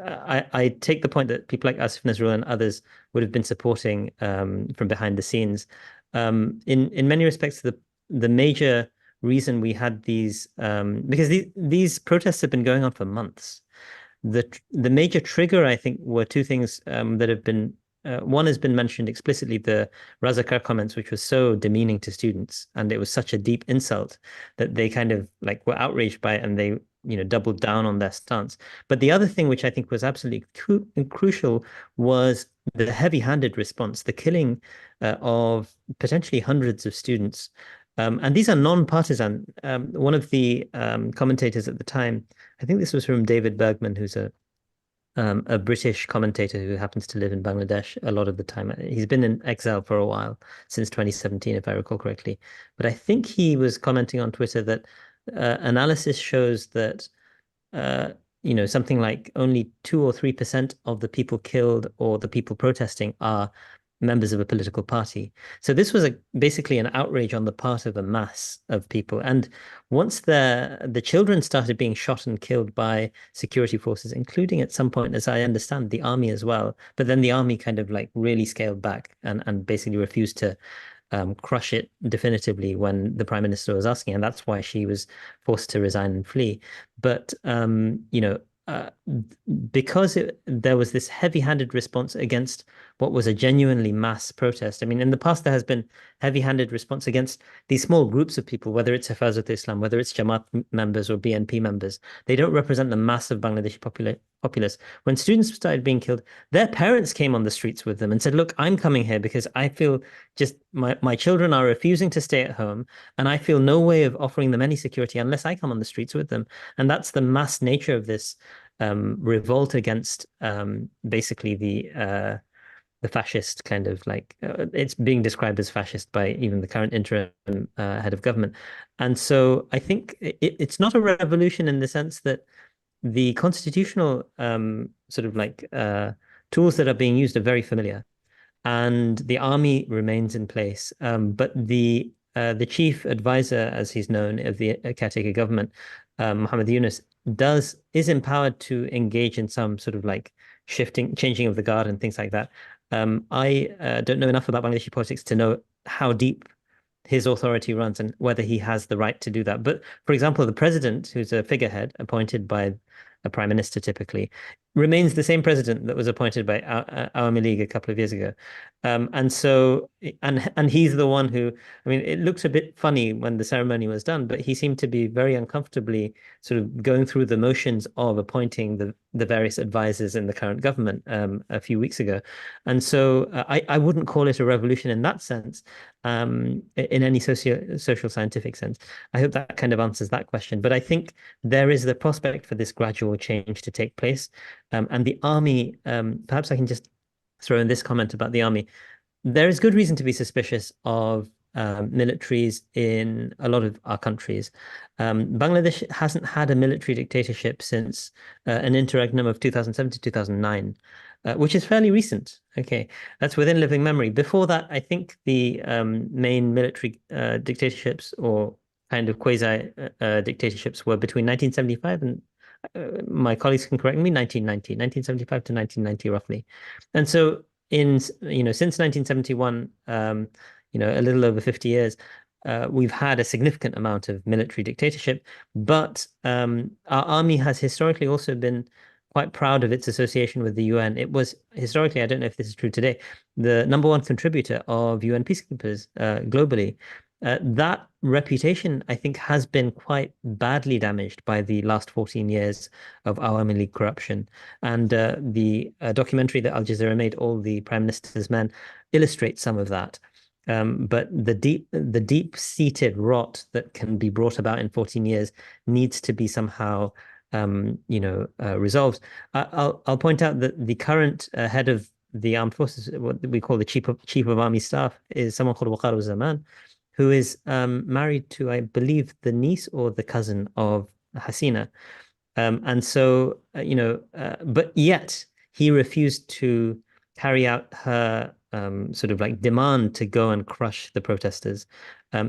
I take the point that people like Asif Nazrullah and others would have been supporting from behind the scenes. In many respects, the major reason we had these, because these protests have been going on for months. The major trigger, I think, were two things that have been. One has been mentioned explicitly, the Razakar comments, which was so demeaning to students, and it was such a deep insult that they kind of like were outraged by it, and they doubled down on their stance. But the other thing, which I think was absolutely crucial, was the heavy-handed response, the killing of potentially hundreds of students. And these are non-partisan. One of the commentators at the time, I think this was from David Bergman, who's a British commentator who happens to live in Bangladesh a lot of the time. He's been in exile for a while, since 2017, if I recall correctly. But I think he was commenting on Twitter that analysis shows that something like only 2 or 3% of the people killed or the people protesting are members of a political party. So this was basically an outrage on the part of a mass of people. And once the children started being shot and killed by security forces, including at some point, as I understand, the army as well, but then the army kind of like really scaled back and basically refused to crush it definitively when the prime minister was asking, and that's why she was forced to resign and flee. But because there was this heavy-handed response against what was a genuinely mass protest. I mean, in the past, there has been heavy-handed response against these small groups of people, whether it's Hifazat Islam, whether it's Jamaat members or BNP members. They don't represent the mass of Bangladeshi populace. When students started being killed, their parents came on the streets with them and said, look, I'm coming here because I feel just my children are refusing to stay at home, and I feel no way of offering them any security unless I come on the streets with them. And that's the mass nature of this revolt against basically the fascist kind of like it's being described as fascist by even the current interim head of government. And so I think it's not a revolution in the sense that the constitutional sort of like tools that are being used are very familiar, and the army remains in place. But the chief advisor, as he's known, of the caretaker government, Muhammad Yunus, is empowered to engage in some sort of like changing of the guard and things like that. I don't know enough about Bangladeshi politics to know how deep his authority runs and whether he has the right to do that. But for example, the president, who's a figurehead appointed by a prime minister typically, remains the same president that was appointed by Awami League a couple of years ago. And so, and he's the one who, I mean, it looks a bit funny when the ceremony was done, but he seemed to be very uncomfortably sort of going through the motions of appointing the various advisors in the current government a few weeks ago. And so I wouldn't call it a revolution in that sense, in any social scientific sense. I hope that kind of answers that question. But I think there is the prospect for this gradual change to take place. And the army, perhaps I can just throw in this comment about the army. There is good reason to be suspicious of militaries in a lot of our countries. Bangladesh hasn't had a military dictatorship since an interregnum of 2007 to 2009, which is fairly recent. Okay, that's within living memory. Before that, I think the main military dictatorships or kind of quasi dictatorships were between 1975 and my colleagues can correct me, 1975 to 1990 roughly. And so since 1971, a little over 50 years, we've had a significant amount of military dictatorship, but our army has historically also been quite proud of its association with the UN. It was historically, I don't know if this is true today, the #1 contributor of UN peacekeepers globally. That reputation, I think, has been quite badly damaged by the last 14 years of Awami League corruption. And the documentary that Al Jazeera made, All the Prime Minister's Men, illustrates some of that. But the deep-seated rot that can be brought about in 14 years needs to be somehow resolved. I'll point out that the current head of the armed forces, what we call the chief of army staff, is someone called Waqar al-Zaman, who is married to, I believe, the niece or the cousin of Hasina. And so, but yet he refused to carry out her sort of like demand to go and crush the protesters.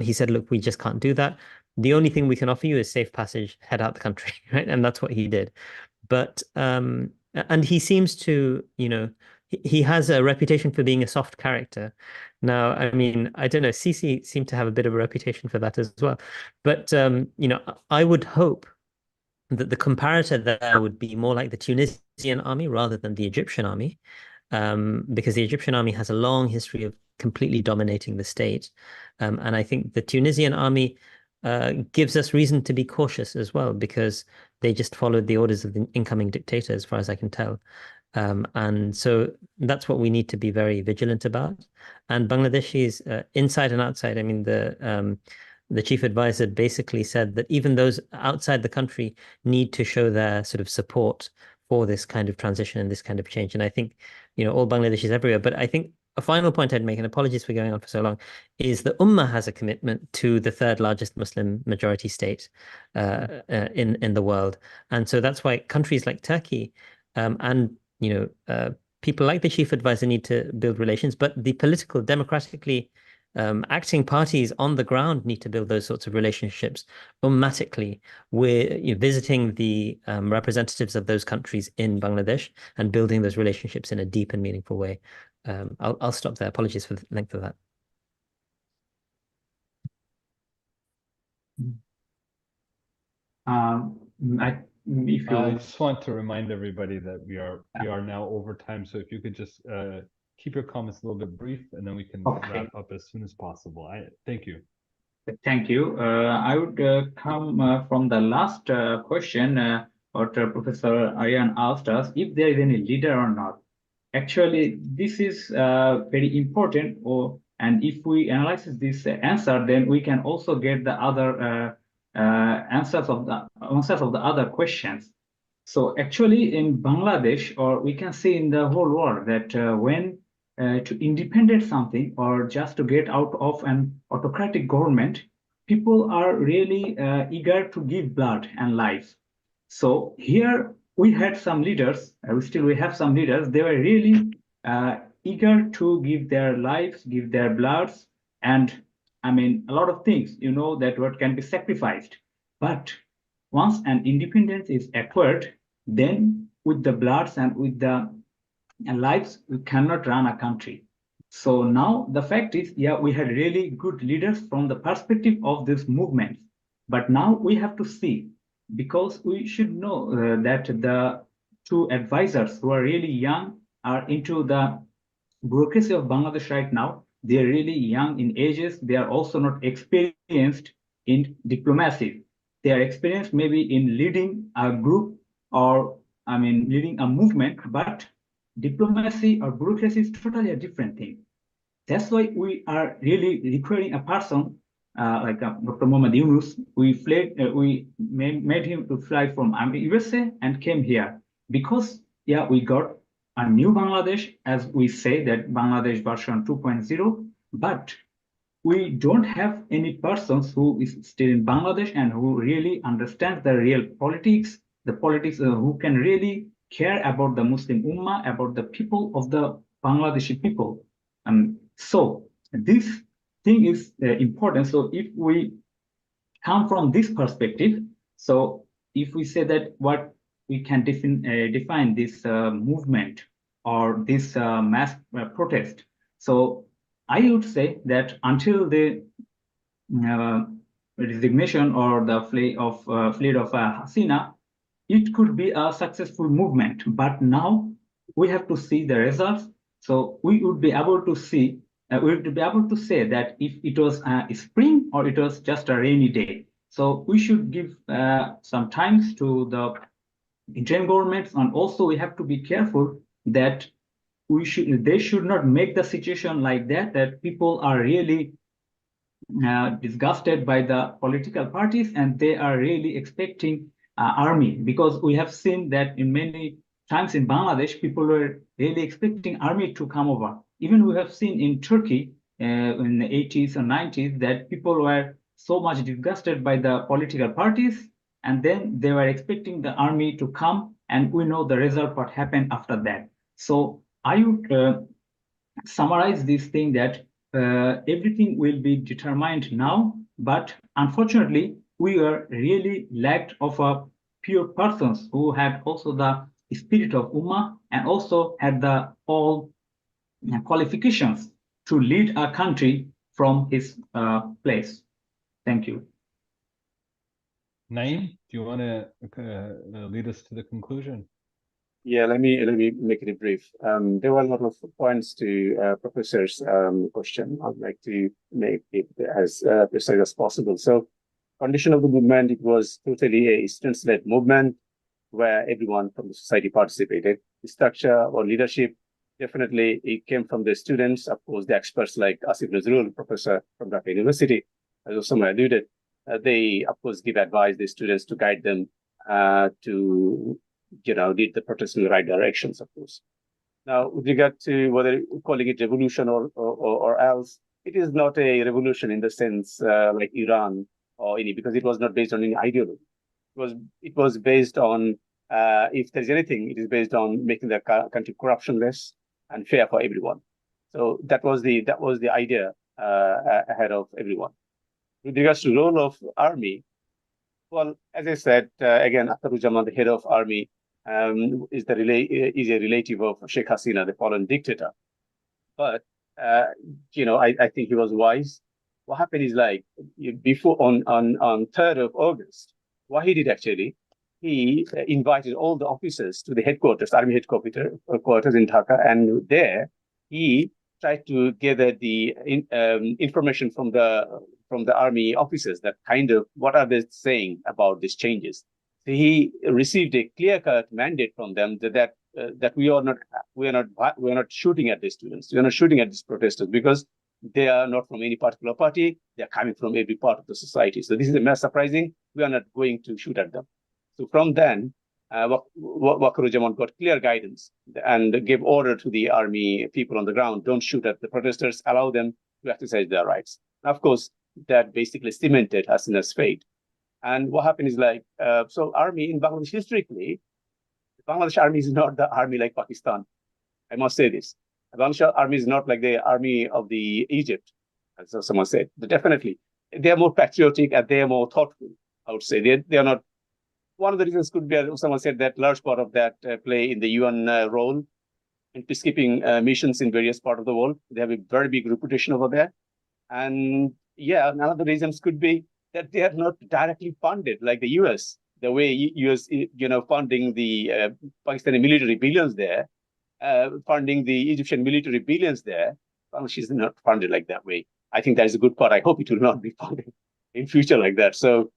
He said, look, we just can't do that. The only thing we can offer you is safe passage, head out the country, right? And that's what he did. But, and he seems to, he has a reputation for being a soft character. Now, I mean, I don't know, Sisi seemed to have a bit of a reputation for that as well. But, I would hope that the comparator there would be more like the Tunisian army rather than the Egyptian army, because the Egyptian army has a long history of completely dominating the state. And I think the Tunisian army gives us reason to be cautious as well, because they just followed the orders of the incoming dictator, as far as I can tell. And so that's what we need to be very vigilant about. And Bangladeshis, inside and outside, I mean, the chief advisor basically said that even those outside the country need to show their sort of support for this kind of transition and this kind of change. And I think, all Bangladeshis everywhere. But I think a final point I'd make, and apologies for going on for so long, is the Ummah has a commitment to the third largest Muslim majority state in the world. And so that's why countries like Turkey and people like the chief advisor need to build relations, but the political, democratically acting parties on the ground need to build those sorts of relationships ummatically. We're visiting the representatives of those countries in Bangladesh and building those relationships in a deep and meaningful way. I'll stop there. Apologies for the length of that. I just want to remind everybody that we are now over time. So if you could just keep your comments a little bit brief, and then we can wrap up as soon as possible. Thank you. Thank you. I would come from the last question what Professor Aryan asked us, if there is any leader or not. Actually, this is very important. And if we analyze this answer, then we can also get the other answers of the other questions. So actually, in Bangladesh, or we can say in the whole world, that when to independent something or just to get out of an autocratic government, people are really eager to give blood and life. So here we had some leaders, we have some leaders, they were really eager to give their lives, give their bloods, and I mean, a lot of things, that what can be sacrificed. But once an independence is acquired, then with the bloods and with the lives, we cannot run a country. So now the fact is, we had really good leaders from the perspective of this movement. But now we have to see, because we should know that the two advisors who are really young are into the bureaucracy of Bangladesh right now. They are really young in ages. They are also not experienced in diplomacy. They are experienced maybe in leading a group or, leading a movement, but diplomacy or bureaucracy is totally a different thing. That's why we are really requiring a person like Dr. Muhammad Yunus. We made him to fly from USA and came here because, we got a new Bangladesh, as we say that Bangladesh version 2.0, but we don't have any persons who is still in Bangladesh and who really understands the real politics, who can really care about the Muslim Ummah, about the people of the Bangladeshi people. So this thing is important. So if we come from this perspective, so if we say that what we can define this movement or this mass protest, so I would say that until the resignation or the flight of Hasina, it could be a successful movement. But now we have to see the results. So we would be able to see, we would be able to say that if it was spring or it was just a rainy day. So we should give some time to the interim governments, and also we have to be careful that they should not make the situation like that, that people are really disgusted by the political parties and they are really expecting army, because we have seen that in many times in Bangladesh, people were really expecting army to come over. Even we have seen in Turkey in the 80s or 90s that people were so much disgusted by the political parties, and then they were expecting the army to come, and we know the result what happened after that. So I would summarize this thing that everything will be determined now, but unfortunately, we are really lacked of a pure persons who had also the spirit of Ummah and also had the all qualifications to lead a country from his place. Thank you. Naeem, do you want to lead us to the conclusion? Yeah, let me make it brief. There were a lot of points to Professor's question. I'd like to make it as precise as possible. So, condition of the movement, it was totally a students-led movement where everyone from the society participated. The structure or leadership, definitely it came from the students. Of course, the experts like Asif Nazrul, professor from Dhaka University, as Usaama alluded, they of course give advice to the students to guide them to lead the protest in the right directions, of course. Now, with regard to whether calling it revolution or else, it is not a revolution in the sense like Iran or any, because it was not based on any ideology. It was based on, if there's anything, it is based on making the country corruptionless and fair for everyone. So that was the idea ahead of everyone. With regards to the role of army, well, as I said, again, Akhtaruজ্জামান, the head of army, is a relative of Sheikh Hasina, the fallen dictator. But I think he was wise. What happened is, like, before on 3rd of August, what he did actually, he invited all the officers to the headquarters, army headquarters in Dhaka, and there he tried to gather the information from the army officers, that kind of what are they saying about these changes. So he received a clear-cut mandate from them that we are not shooting at the students, we are not shooting at these protesters, because they are not from any particular party, they are coming from every part of the society. So this is a surprising. We are not going to shoot at them. So from then, Akhtaruজ্জামান got clear guidance and gave order to the army people on the ground: don't shoot at the protesters, allow them to exercise their rights. And of course, that basically cemented Hasina's fate. And what happened is, like, so army in Bangladesh, historically, the Bangladesh army is not the army like Pakistan. I must say this. The Bangladesh army is not like the army of the Egypt, as someone said. But definitely, they are more patriotic and they are more thoughtful, I would say. They are not. One of the reasons could be, someone said, that large part of that play in the UN role in peacekeeping missions in various parts of the world. They have a very big reputation over there. And yeah, another reasons could be that they are not directly funded like the US. The way US, funding the Pakistani military billions there, funding the Egyptian military billions there. Well, she's not funded like that way. I think that is a good part. I hope it will not be funded in future like that. So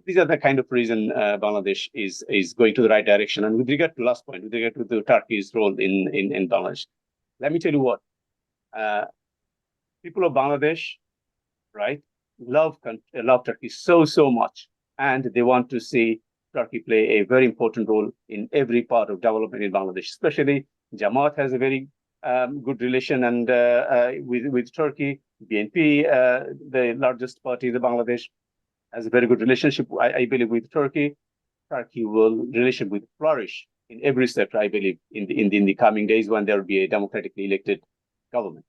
these are the kind of reason Bangladesh is going to the right direction. And with regard to last point, with regard to the Turkey's role in Bangladesh, let me tell you what, people of Bangladesh, right, love Turkey so much, and they want to see Turkey play a very important role in every part of development in Bangladesh. Especially Jamaat has a very good relation and with Turkey. BNP, the largest party in Bangladesh, has a very good relationship, I believe, with Turkey. Turkey relationship will flourish in every sector, I believe, in the coming days when there will be a democratically elected government.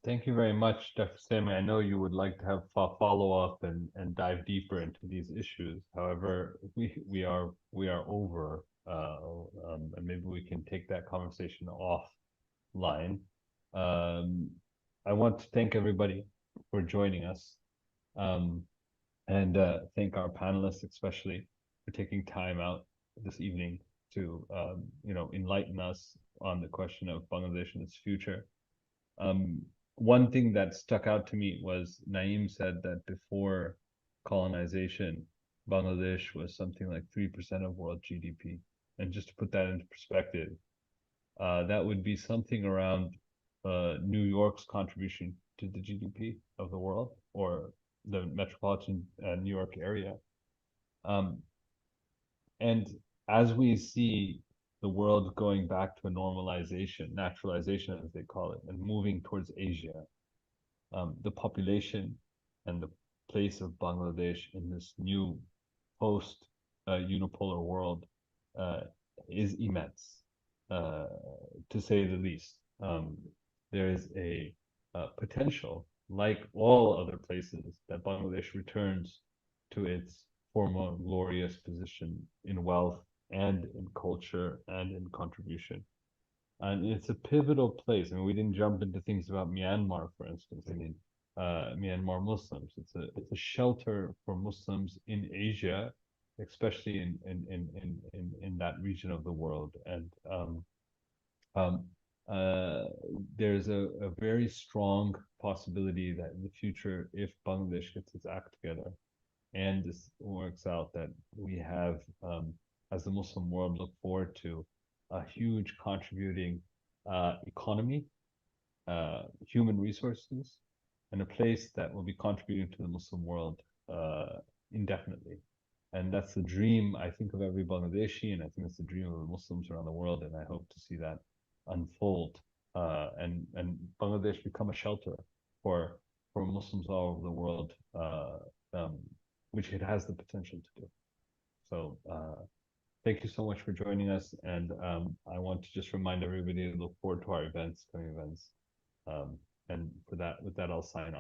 Thank you very much, Dr. Sami. I know you would like to have follow-up and dive deeper into these issues. However, we are over, and maybe we can take that conversation offline. I want to thank everybody for joining us, and thank our panelists especially for taking time out this evening to enlighten us on the question of Bangladesh and its future. One thing that stuck out to me was Naeem said that before colonization, Bangladesh was something like 3% of world GDP. And just to put that into perspective, that would be something around New York's contribution to the GDP of the world, or the metropolitan New York area. And as we see the world going back to a normalization, naturalization, as they call it, and moving towards Asia, the population and the place of Bangladesh in this new post-unipolar world is immense, to say the least. There is a potential, like all other places, that Bangladesh returns to its former glorious position in wealth and in culture and in contribution. And it's a pivotal place. I mean, we didn't jump into things about Myanmar, for instance. I mean, Myanmar Muslims. It's a shelter for Muslims in Asia, especially in that region of the world. And there's a very strong possibility that in the future, if Bangladesh gets its act together and this works out, that we have, as the Muslim world, look forward to a huge contributing economy, human resources, and a place that will be contributing to the Muslim world indefinitely. And that's the dream, I think, of every Bangladeshi, and I think it's the dream of the Muslims around the world, and I hope to see that unfold and Bangladesh become a shelter for Muslims all over the world, which it has the potential to do. So thank you so much for joining us, and I want to just remind everybody to look forward to our events, coming events, and with that I'll sign off.